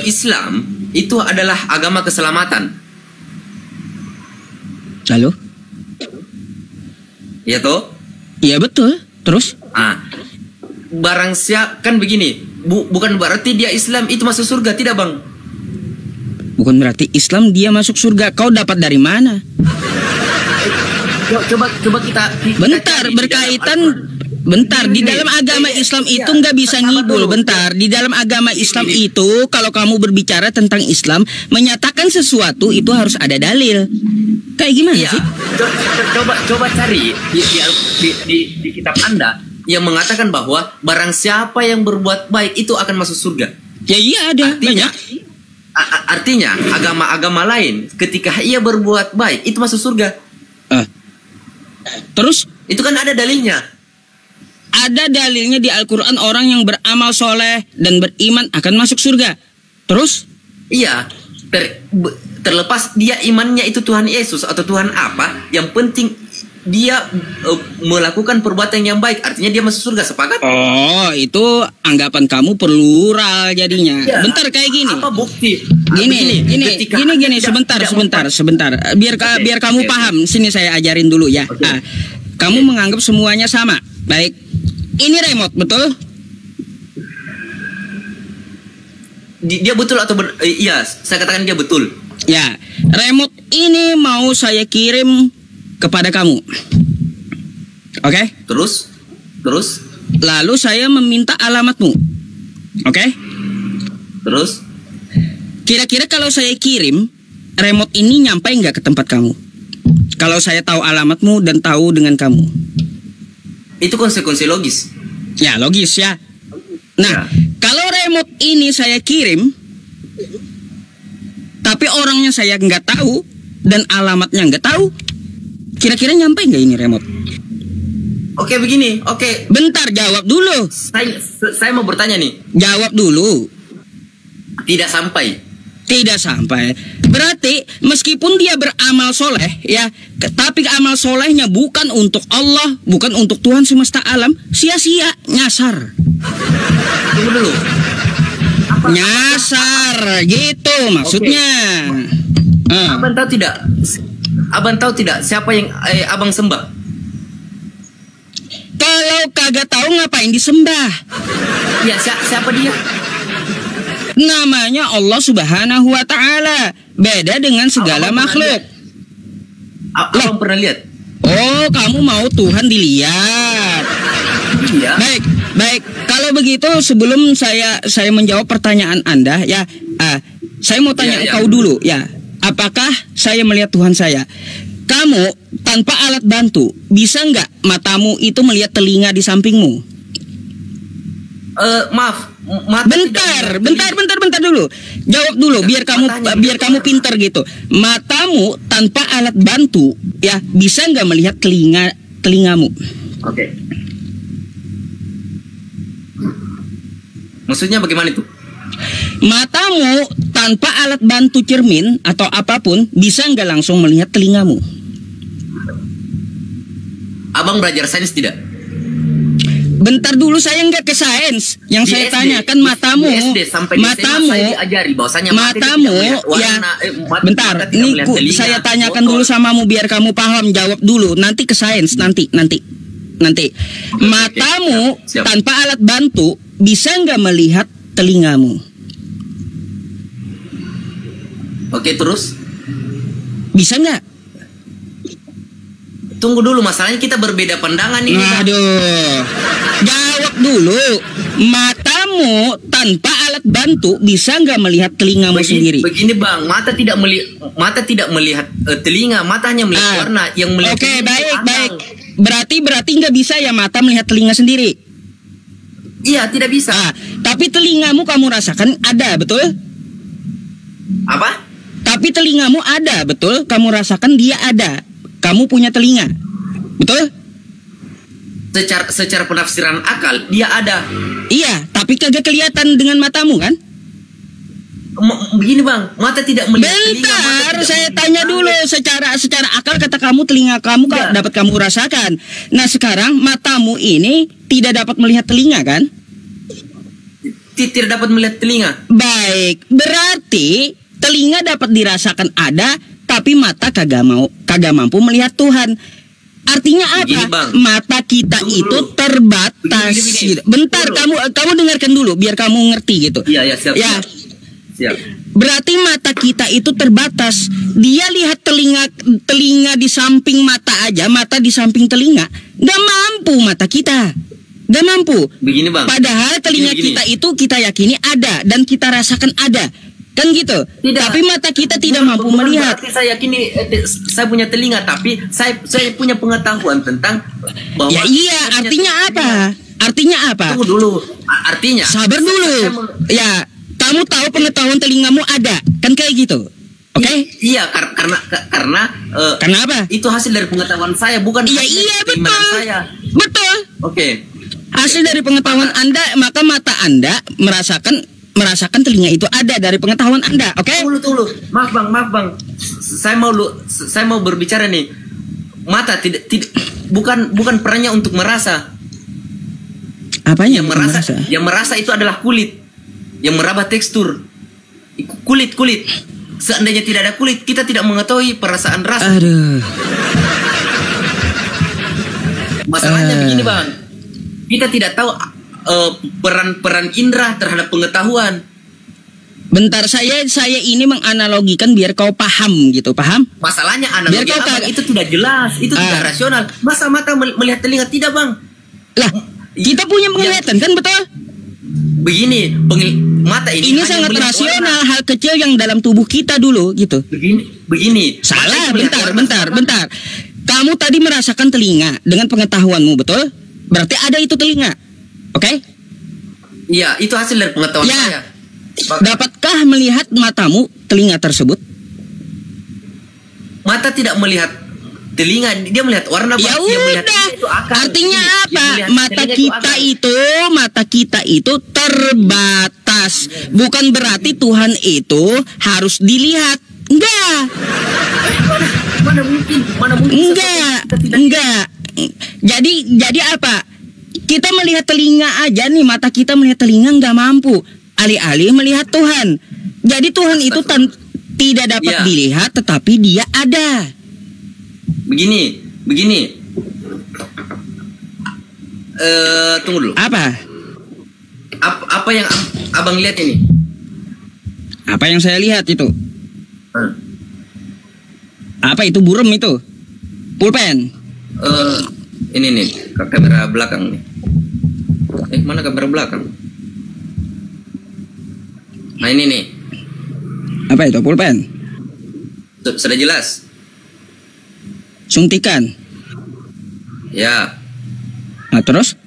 Islam itu adalah agama keselamatan. Lalu? Iya toh? Iya betul. Terus? Barang siapa kan begini, bukan berarti dia Islam itu masuk surga, tidak bang? Bukan berarti Islam dia masuk surga. Kau dapat dari mana? Coba kita bentar, berkaitan. Bentar, di dalam agama Islam itu nggak bisa ngibul. Bentar, di dalam agama Islam itu kalau kamu berbicara tentang Islam, menyatakan sesuatu itu harus ada dalil. Kayak gimana sih? Coba cari di kitab Anda yang mengatakan bahwa barang siapa yang berbuat baik itu akan masuk surga. Ya iya ada, banyak. Artinya agama-agama lain ketika ia berbuat baik itu masuk surga. Terus? Itu kan ada dalilnya. Ada dalilnya di Al-Quran, orang yang beramal soleh dan beriman akan masuk surga. Terus? Iya. Terlepas dia imannya itu Tuhan Yesus atau Tuhan apa, yang penting dia melakukan perbuatan yang baik, artinya dia masuk surga. Sepakat? Oh, itu anggapan kamu plural jadinya. Ya. Bentar, kayak gini. Apa bukti? Gini, sebentar. Biar kamu paham. Sini saya ajarin dulu ya. Kamu menganggap semuanya sama. Baik. Ini remote, betul? Dia betul atau iya, saya katakan dia betul. Ya, remote ini mau saya kirim kepada kamu. Oke? Terus? Lalu saya meminta alamatmu. Oke? Terus? Kira-kira kalau saya kirim, remote ini nyampe nggak ke tempat kamu? Kalau saya tahu alamatmu dan tahu dengan kamu. Itu konsekuensi logis. Ya, logis ya. Nah, kalau remote ini saya kirim, tapi orangnya saya nggak tahu dan alamatnya nggak tahu, kira-kira nyampe nggak ini remote? Oke, begini. Oke. Bentar, jawab dulu. Saya mau bertanya nih. Jawab dulu. Tidak sampai. Tidak sampai. Berarti meskipun dia beramal soleh ya, tapi amal solehnya bukan untuk Allah, bukan untuk Tuhan semesta alam, sia-sia, nyasar. Tunggu dulu. Nyasar gitu maksudnya. Abang tahu tidak? Abang tahu tidak siapa yang abang sembah? Kalau kagak tahu ngapain disembah? Ya siapa dia? Namanya Allah Subhanahu wa Ta'ala. Beda dengan segala makhluk. Abang pernah lihat? Oh, kamu mau Tuhan dilihat? Iya. Baik. Kalau begitu sebelum saya menjawab pertanyaan Anda ya, saya mau tanya kau dulu ya. Apakah saya melihat Tuhan saya? Kamu tanpa alat bantu bisa nggak matamu itu melihat telinga di sampingmu? Maaf. Bentar dulu. Jawab dulu biar kamu pintar gitu. Matamu tanpa alat bantu ya bisa nggak melihat telingamu? Oke. Maksudnya bagaimana itu? Matamu tanpa alat bantu cermin atau apapun bisa nggak langsung melihat telingamu? Abang belajar sains tidak? Bentar dulu, saya nggak ke sains. Yang saya tanyakan matamu, bentar. Ini saya tanyakan dulu samamu biar kamu paham. Jawab dulu. Nanti ke sains. Nanti. Matamu tanpa alat bantu bisa nggak melihat telingamu? Oke, terus? Bisa nggak? Tunggu dulu, masalahnya kita berbeda pandangan ini. Aduh, jawab dulu. Matamu tanpa alat bantu bisa nggak melihat telingamu sendiri? Begini bang, mata tidak melihat telinga, mata hanya melihat warna. Yang melihat. Oke, baik. Berarti nggak bisa ya mata melihat telinga sendiri? Iya, tidak bisa. Tapi telingamu kamu rasakan ada, betul? Apa? Tapi telingamu ada, betul? Kamu rasakan dia ada. Kamu punya telinga, betul? Secara penafsiran akal dia ada. Iya, tapi kagak kelihatan dengan matamu kan? Begini bang, mata tidak melihat. Bentar, saya tanya dulu. Secara akal kata kamu telinga kamu dapat kamu rasakan. Nah sekarang matamu ini tidak dapat melihat telinga kan? Tidak dapat melihat telinga. Baik, berarti telinga dapat dirasakan ada, tapi mata kagak mampu melihat Tuhan. Artinya apa? Begini, bang. Mata kita itu terbatas. Begini. Gitu. Bentar, kamu dengarkan dulu biar kamu ngerti gitu. Iya, siap. Ya. Siap. Berarti mata kita itu terbatas. Dia lihat telinga di samping mata aja, mata di samping telinga, nggak mampu mata kita. Nggak mampu. Begini bang. Padahal telinga kita itu kita yakini ada dan kita rasakan ada. Kan gitu. Tidak. Tapi mata kita tidak mampu melihat. Saya yakini saya punya telinga, tapi saya punya pengetahuan tentang bahwa. Ya iya, artinya apa? Artinya apa? Tunggu dulu. Artinya. Sabar dulu. Ya, kamu tahu pengetahuan telingamu ada, kan kayak gitu. Oke? Iya, karena apa? Itu hasil dari pengetahuan saya, bukan iya betul. Saya. Betul. Oke. Hasil dari pengetahuan Anda, maka mata Anda merasakan telinga itu ada dari pengetahuan Anda, oke? Tunggu. Maaf bang. Saya mau berbicara nih. Mata tidak bukan perannya untuk merasa. Apanya? Yang merasa itu adalah kulit. Yang meraba tekstur. Kulit. Seandainya tidak ada kulit, kita tidak mengetahui perasaan rasa. Aduh. Masalahnya begini bang. Kita tidak tahu peran indera terhadap pengetahuan. Bentar, saya ini menganalogikan biar kau paham gitu, paham? Masalahnya analogi itu tidak jelas, itu tidak rasional. Masa mata melihat telinga tidak bang? Lah, kita punya penglihatan kan, betul? Begini, mata ini sangat rasional, hal kecil yang dalam tubuh kita dulu gitu. Begini. Salah, bentar. Kamu tadi merasakan telinga dengan pengetahuanmu, betul? Berarti ada itu telinga. Oke? Iya, itu hasil dari pengetahuan saya. Dapatkah melihat matamu telinga tersebut? Mata tidak melihat telinga, dia melihat warna. Ya udah. Artinya apa? Mata kita itu terbatas. Bukan berarti Tuhan itu harus dilihat. Enggak. Mana mungkin? Enggak. Jadi apa? Kita melihat telinga aja nih, mata kita melihat telinga nggak mampu. alih-alih melihat Tuhan. Jadi Tuhan itu tidak dapat dilihat, tetapi Dia ada. Begini. Tunggu dulu. Apa yang abang lihat ini? Apa yang saya lihat itu? Apa itu burem itu? Pulpen? Ini nih, kamera belakang nih. Mana kamera belakang? Nah ini nih. Apa itu pulpen? Sudah jelas. Suntikan. Ya. Nah terus?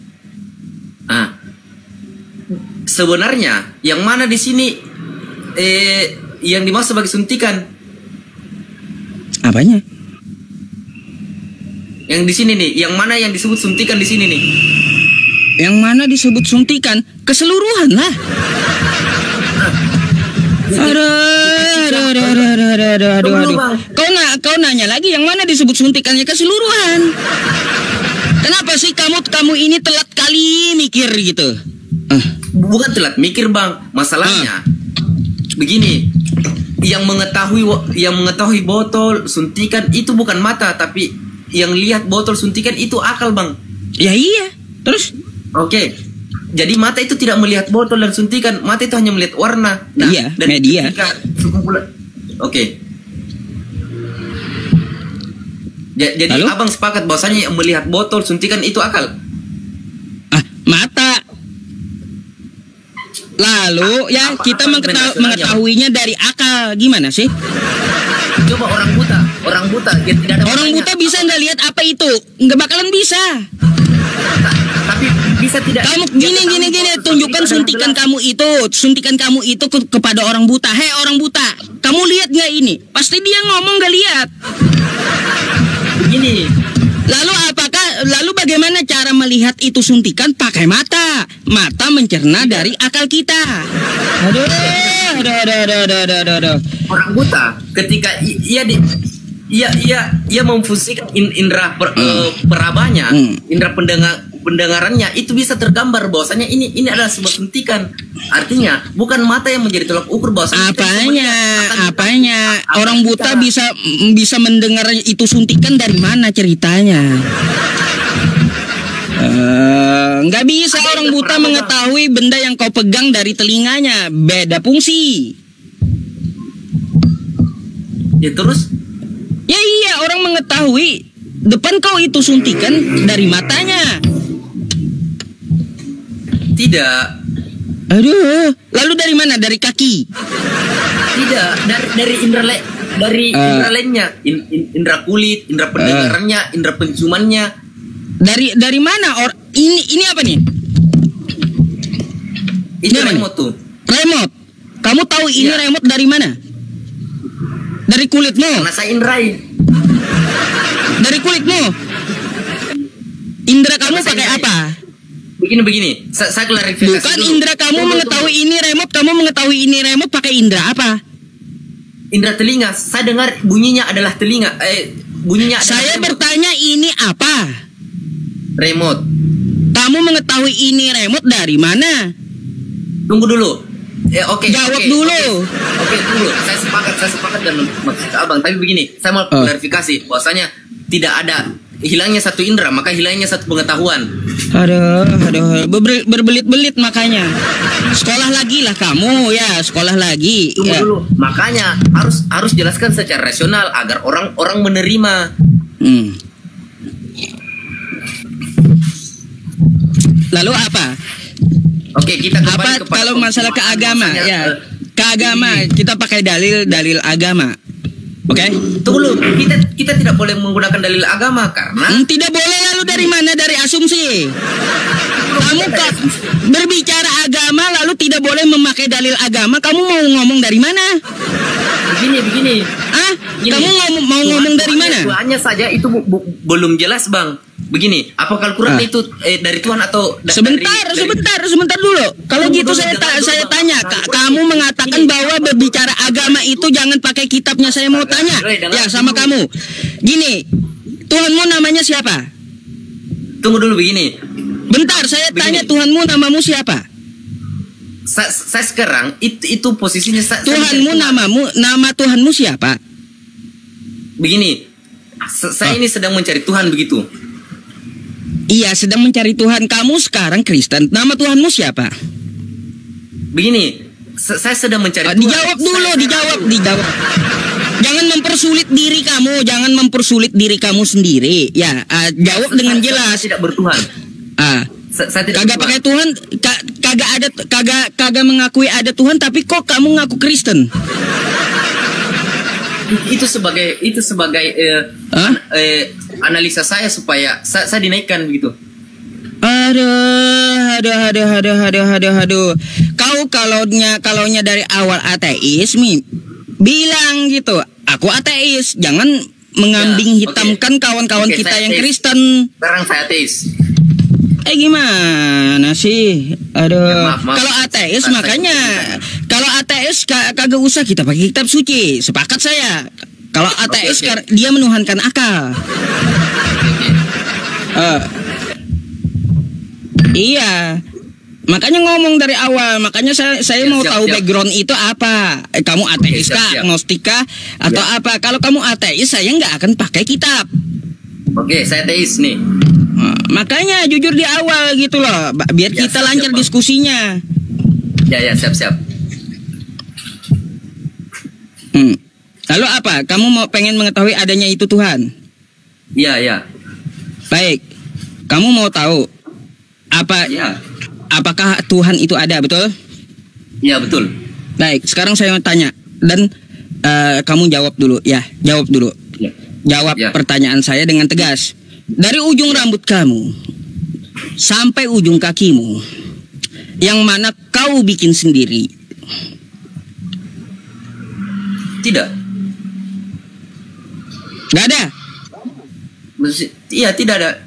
Sebenarnya yang mana di sini yang dimaksud sebagai suntikan? Apanya? Yang di sini nih, yang mana yang disebut suntikan di sini nih? Yang mana disebut suntikan? Keseluruhan lah. Aduh. Kau nanya lagi yang mana disebut suntikannya? Keseluruhan. Kenapa sih kamu ini telat kali mikir gitu? Bukan telat mikir, Bang. Masalahnya begini, yang mengetahui botol suntikan itu bukan mata, tapi yang lihat botol suntikan itu akal, Bang. Ya iya. Terus? Oke. Jadi mata itu tidak melihat botol dan suntikan, mata itu hanya melihat warna. Nah, iya, media. Oke. Jadi lalu? Abang sepakat bahwasanya yang melihat botol suntikan itu akal? Mata. Lalu kita mengetahuinya dari akal. Gimana sih? Coba orang buta dia tidak ada. Orang buta bisa nggak lihat apa itu? Nggak bakalan bisa. Tapi bisa tidak. Kamu gini. Tunjukkan suntikan kamu itu kepada orang buta. Hei orang buta, kamu lihat nggak ini? Pasti dia ngomong nggak lihat. Begini. Lalu bagaimana cara melihat itu suntikan? Pakai mata. Mata mencerna dari akal kita. Aduh. Orang buta ketika ia memfungsikan indera perabanya, indera pendengarannya itu bisa tergambar bahwasanya ini adalah sebuah suntikan. Artinya bukan mata yang menjadi tolak ukur bahwasanya apanya orang buta bisa mendengar itu suntikan dari mana ceritanya? Nggak bisa orang buta mengetahui benda yang kau pegang dari telinganya, beda fungsi. Ya terus? Ya iya, orang mengetahui depan kau itu suntikan dari matanya. Tidak. Aduh, lalu dari mana? Dari kaki? Tidak, dari indera lainnya, indera kulit, indera pendengarannya, indera penciumannya. Dari mana? Ini apa nih? Itu remote tuh. Remote. Kamu tahu ini remote dari mana? Dari kulitmu? Karena saya inderain. Dari kulitmu? Indera kamu pakai apa? Begini. Saya klarifikasi. Bukan indera kamu mengetahui ini remote, kamu mengetahui ini remote pakai indera apa? Indera telinga. Saya dengar bunyinya adalah telinga. Bunyinya. Saya bertanya ini apa? Remote. Kamu mengetahui ini remote dari mana? Tunggu dulu. Oke. Jawab dulu. Oke, tunggu. Saya sepakat dengan maksud Abang. Tapi begini, saya mau klarifikasi bahwasanya tidak ada hilangnya satu indera, maka hilangnya satu pengetahuan. Aduh, berbelit-belit makanya. Sekolah lagi lah kamu ya, sekolah lagi. Tunggu dulu. Makanya harus jelaskan secara rasional agar orang menerima. Lalu apa? Oke, kita kembali kepada kalau masalah keagama ya. Keagama kita pakai dalil agama. Oke? Tunggu dulu, kita tidak boleh menggunakan dalil agama karena tidak boleh. Lalu dari mana? Dari asumsi. Kamu berbicara agama lalu tidak boleh memakai dalil agama. Kamu mau ngomong dari mana? Begini. Kamu mau ngomong dari mana? Tuhannya saja itu belum jelas, Bang. Begini, apakah Al-Quran itu dari Tuhan atau sebentar dulu. Kalau gitu saya tanya, kamu mengatakan bahwa berbicara agama itu jangan pakai kitabnya. Saya mau tanya ya sama kamu. Gini, Tuhanmu namanya siapa? Tunggu dulu begini. Bentar, saya tanya Tuhanmu namamu siapa? saya sekarang itu posisinya Tuhanmu, nama Tuhanmu siapa? Begini, saya ini sedang mencari Tuhan begitu. Iya, sedang mencari Tuhan. Kamu sekarang Kristen. Nama Tuhanmu siapa? Begini, saya sedang mencari Tuhan. Dijawab dulu, dijawab. Jangan mempersulit diri kamu, jangan mempersulit diri kamu sendiri. Ya, jawab dengan jelas. Saya tidak bertuhan. Saya tidak kagak pakai Tuhan, kagak mengakui ada Tuhan, tapi kok kamu ngaku Kristen? Itu sebagai analisa saya supaya saya dinaikkan begitu. Aduh. Kau kalaunya dari awal ateis, bilang gitu. Aku ateis, jangan mengambing hitamkan kawan-kawan kita yang Kristen. Sekarang saya ateis. Gimana sih? Aduh. Maaf. Kalau ateis makanya kalau ateis kagak usah kita pakai kitab suci. Sepakat saya. Kalau ateis dia menuhankan akal. Iya. Makanya ngomong dari awal. Makanya saya mau tahu background itu apa. Kamu ateis kah, agnostik kah, atau apa? Kalau kamu ateis, saya nggak akan pakai kitab. Oke, saya ateis nih. Makanya jujur di awal gitu loh, biar kita lancar diskusinya. Ya, siap. Lalu apa? Kamu pengen mengetahui adanya itu Tuhan? Iya. Baik. Kamu mau tahu apakah Tuhan itu ada, betul? Iya, betul. Baik, sekarang saya mau tanya dan kamu jawab dulu ya. Jawab dulu. Ya. Jawab pertanyaan saya dengan tegas. Dari ujung rambut kamu sampai ujung kakimu, yang mana kau bikin sendiri? Tidak. Gak ada? Iya, tidak ada.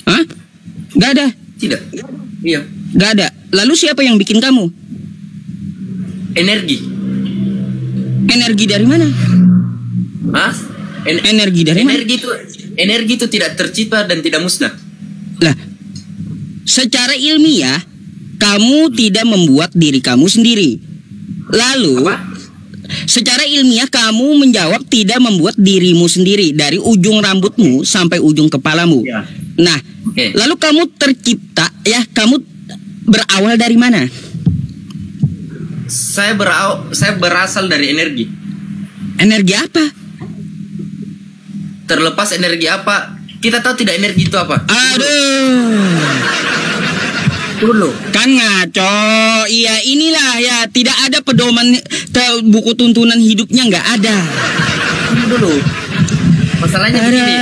Hah? Gak ada? Tidak. Iya. Gak ada. Lalu siapa yang bikin kamu? Energi. Energi dari mana? Hah? Energi dari mana? Energi itu tidak tercipta dan tidak musnah. Lah, secara ilmiah kamu tidak membuat diri kamu sendiri. Lalu secara ilmiah kamu menjawab tidak membuat dirimu sendiri dari ujung rambutmu sampai ujung kepalamu. Ya. Nah, lalu kamu tercipta ya, kamu berawal dari mana? Saya berasal dari energi. Energi apa? Terlepas energi apa, kita tahu tidak energi itu apa. Dulu kan ngaco. Iya, inilah ya, tidak ada pedoman buku tuntunan hidupnya, nggak ada. Dulu masalahnya begini,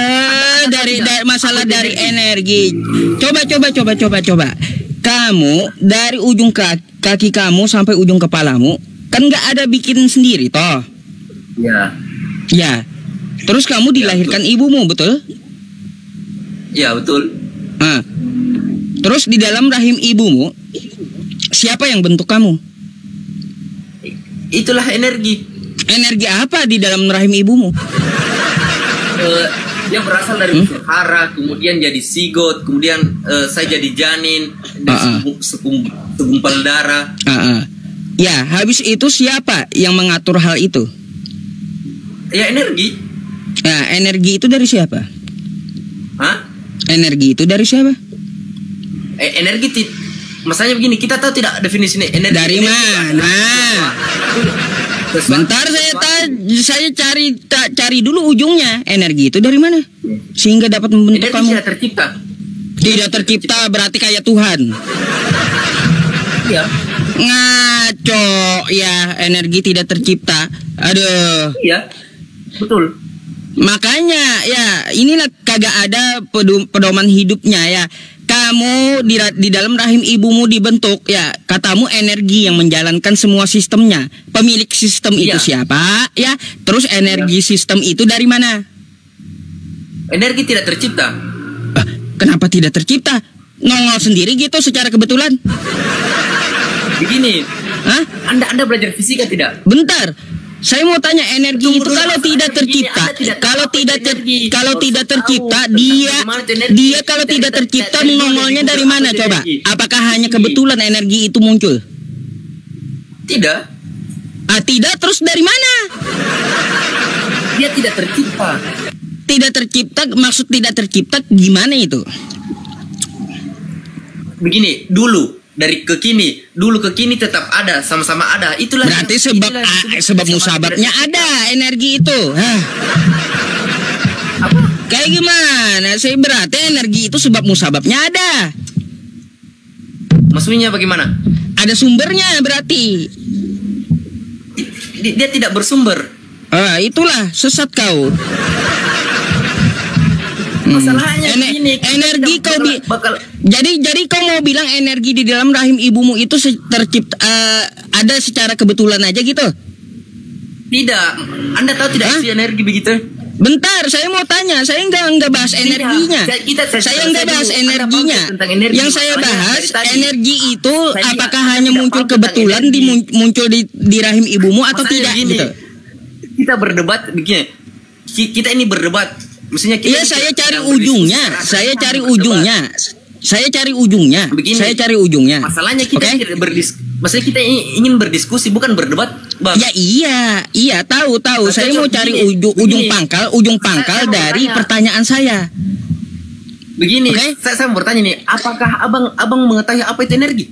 masalah dari energi. Coba. Kamu dari ujung kaki kamu sampai ujung kepalamu kan nggak ada bikin sendiri toh. Ya. Terus kamu dilahirkan ibumu, betul? Ya, betul. Nah, terus di dalam rahim ibumu, siapa yang bentuk kamu? Itulah energi. Energi apa di dalam rahim ibumu? Yang berasal dari hara, kemudian jadi sigot, kemudian saya jadi janin, segumpal darah. Ya, habis itu siapa yang mengatur hal itu? Ya, energi. Nah, energi itu dari siapa? Hah? Energi itu dari siapa? Energi masalahnya begini, kita tahu tidak definisi energi. Dari mana? Bentar, saya cari dulu ujungnya. Energi itu dari mana? Sehingga dapat membentuk kamu. Tidak tercipta. Tidak tercipta berarti kayak Tuhan. Iya. Ngaco ya, energi tidak tercipta. Aduh. Iya. Betul. Makanya ya, inilah kagak ada pedoman hidupnya ya. Kamu di dalam rahim ibumu dibentuk ya, katamu energi yang menjalankan semua sistemnya. Pemilik sistem itu siapa ya? Terus energi sistem itu dari mana? Energi tidak tercipta. Kenapa tidak tercipta? Nongol sendiri gitu secara kebetulan. Begini. Anda belajar fisika tidak? Bentar. Saya mau tanya, energi itu kalau tidak tercipta, kalau tidak tercipta, dia kalau tidak tercipta nongolnya dari mana coba? Apakah hanya kebetulan energi itu muncul? Tidak. Tidak, terus dari mana? Dia tidak tercipta. Tidak tercipta, maksud tidak tercipta gimana itu? Begini, dulu dari ke kini, dulu ke kini tetap ada, sama-sama ada. Itulah berarti sebab musababnya ada energi itu. Kayak gimana? Saya berarti energi itu sebab musababnya ada. Maksudnya bagaimana? Ada sumbernya berarti. Dia tidak bersumber. Itulah sesat kau. Masalahnya energi kau jadi kau mau bilang energi di dalam rahim ibumu itu tercipta ada secara kebetulan aja gitu? Tidak. Anda tahu tidak isi energi begitu? Bentar, saya mau tanya. Saya nggak bahas energinya. Saya nggak bahas energinya. Yang saya bahas energi itu apakah hanya muncul kebetulan muncul di rahim ibumu atau tidak gitu? Kita berdebat begini. Kita ini berdebat. Maksudnya iya, saya cari ujungnya. Saya cari ujungnya. Begini, saya cari ujungnya. Masalahnya kita maksudnya kita ingin berdiskusi bukan berdebat, Bang. Ya iya, tahu. Saya mau cari ujung pangkal dari pertanyaan saya. Begini, saya mau bertanya nih, apakah abang mengetahui apa itu energi?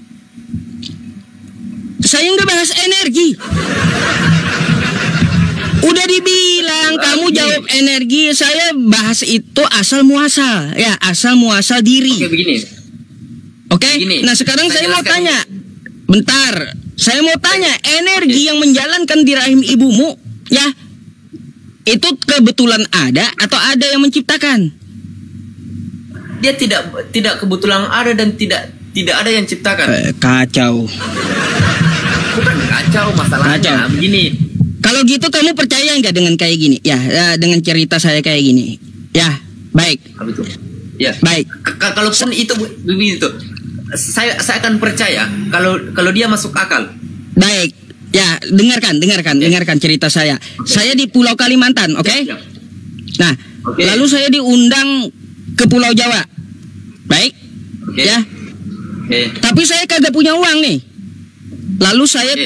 Saya nggak bahas energi. Udah dibilang kamu jawab energi, saya bahas itu asal muasal, ya asal muasal diri. Oke, begini. Oke. Nah sekarang saya mau tanya, bentar, saya mau tanya energi yang menjalankan di rahim ibumu, ya itu kebetulan ada atau ada yang menciptakan? Dia tidak kebetulan ada dan tidak ada yang ciptakan. Kacau. Bukan kacau masalahnya. Begini. Kalau gitu kamu percaya nggak dengan kayak gini? Ya, dengan cerita saya kayak gini. Ya, baik. Ya, baik. Kalaupun itu begitu, saya akan percaya kalau dia masuk akal. Baik. Ya, dengarkan cerita saya. Saya di Pulau Kalimantan, oke? Nah, lalu saya diundang ke Pulau Jawa. Baik. Ya. Tapi saya kagak punya uang nih. Lalu saya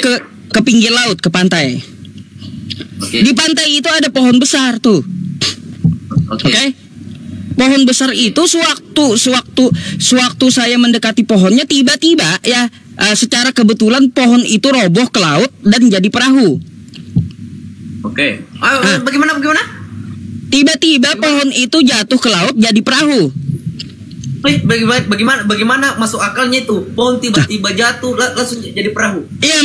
ke pinggir laut, ke pantai. Di pantai itu ada pohon besar tuh. Oke. Pohon besar itu sewaktu saya mendekati pohonnya tiba-tiba ya secara kebetulan pohon itu roboh ke laut dan jadi perahu. Oke. Bagaimana? Tiba-tiba pohon itu jatuh ke laut jadi perahu. Bagaimana masuk akalnya itu? Pohon tiba-tiba jatuh langsung jadi perahu. Iya,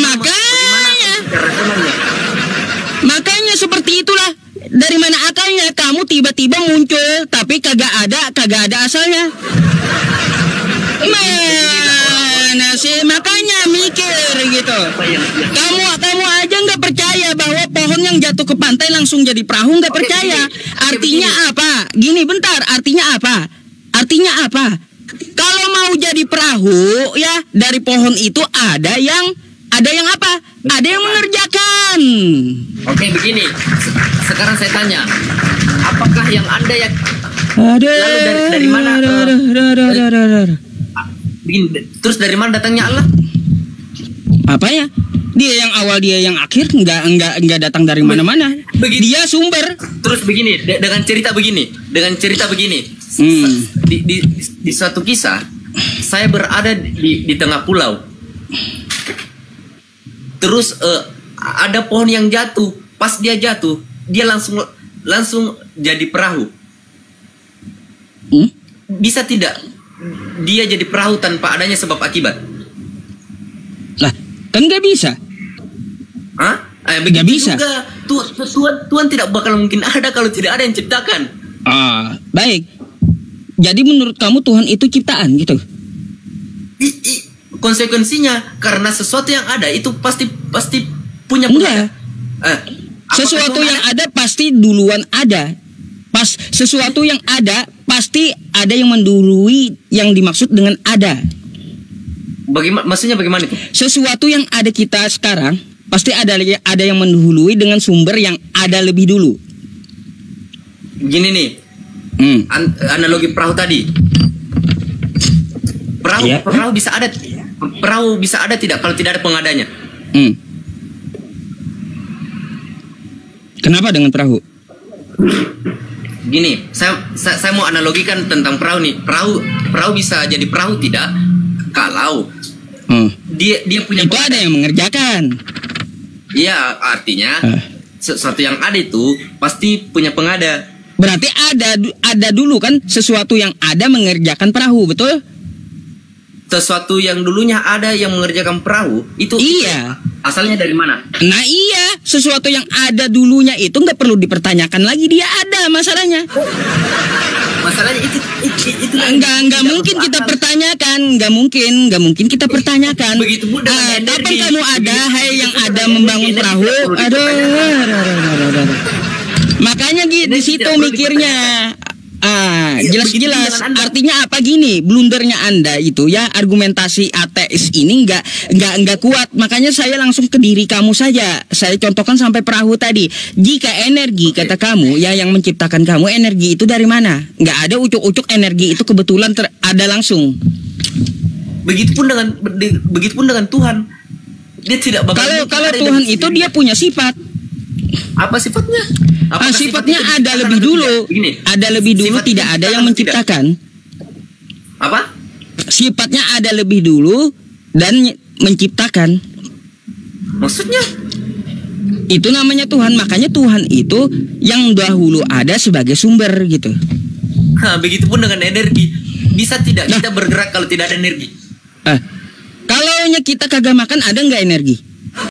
makanya seperti itulah. Dari mana akalnya kamu tiba-tiba muncul tapi kagak ada asalnya? Mana sih? Makanya mikir gitu. Kamu aja nggak percaya bahwa pohon yang jatuh ke pantai langsung jadi perahu, nggak percaya. Artinya apa? Gini bentar, artinya apa? Kalau mau jadi perahu ya dari pohon itu ada yang apa? Ada yang mengerjakan. Oke, begini. Sekarang saya tanya, apakah yang Anda yang lalu dari mana? Begini, terus dari mana datangnya Allah? Apa ya? Dia yang awal, dia yang akhir, enggak datang dari mana-mana. Dia sumber. Terus begini, dengan cerita begini. Di suatu kisah, saya berada di tengah pulau. Terus ada pohon yang jatuh. Pas dia jatuh, dia langsung jadi perahu. Bisa tidak dia jadi perahu tanpa adanya sebab akibat? Lah, kan nggak bisa. Hah? Nggak bisa. Tuhan tidak bakal mungkin ada kalau tidak ada yang ciptakan. Baik. Jadi menurut kamu Tuhan itu ciptaan gitu? Konsekuensinya karena sesuatu yang ada itu pasti punya enggak. Sesuatu yang ada pasti duluan ada. Sesuatu yang ada pasti ada yang mendului yang dimaksud dengan ada. Maksudnya bagaimana itu? Sesuatu yang ada kita sekarang pasti ada yang mendahului dengan sumber yang ada lebih dulu. Gini nih, analogi perahu tadi. Perahu bisa ada tidak kalau tidak ada pengadanya. Kenapa dengan perahu? Gini, saya mau analogikan tentang perahu nih. Perahu bisa jadi perahu tidak kalau dia punya itu ada yang mengerjakan. Iya, artinya sesuatu yang ada itu pasti punya pengada. Berarti ada dulu kan sesuatu yang ada mengerjakan perahu, betul? Sesuatu yang dulunya ada yang mengerjakan perahu itu iya. Asalnya dari mana? Nah iya, sesuatu yang ada dulunya itu nggak perlu dipertanyakan lagi, dia ada masalahnya. Masalahnya itu nggak mungkin kita pertanyakan, nggak mungkin kita pertanyakan. Begitu mudah. Kapan kamu ada, hai yang ada membangun perahu? Aduh. Makanya di situ mikirnya. Jelas-jelas artinya apa gini, blundernya Anda itu ya, argumentasi ateis ini nggak kuat. Makanya saya langsung ke diri kamu saja. Saya contohkan sampai perahu tadi. Jika energi kata kamu ya yang menciptakan kamu, energi itu dari mana? Nggak ada ucuk-ucuk energi itu kebetulan ada langsung. Begitupun dengan Tuhan. Dia tidak bakal kalau Tuhan itu dia punya sifat. Apa sifatnya? Sifatnya ada lebih dulu. Ada lebih dulu, tidak ada yang menciptakan. Apa? Sifatnya ada lebih dulu dan menciptakan. Maksudnya? Itu namanya Tuhan. Makanya Tuhan itu yang dahulu ada sebagai sumber gitu. Begitupun dengan energi. Bisa tidak kita bergerak kalau tidak ada energi? Kalau kita kagak makan, ada nggak energi?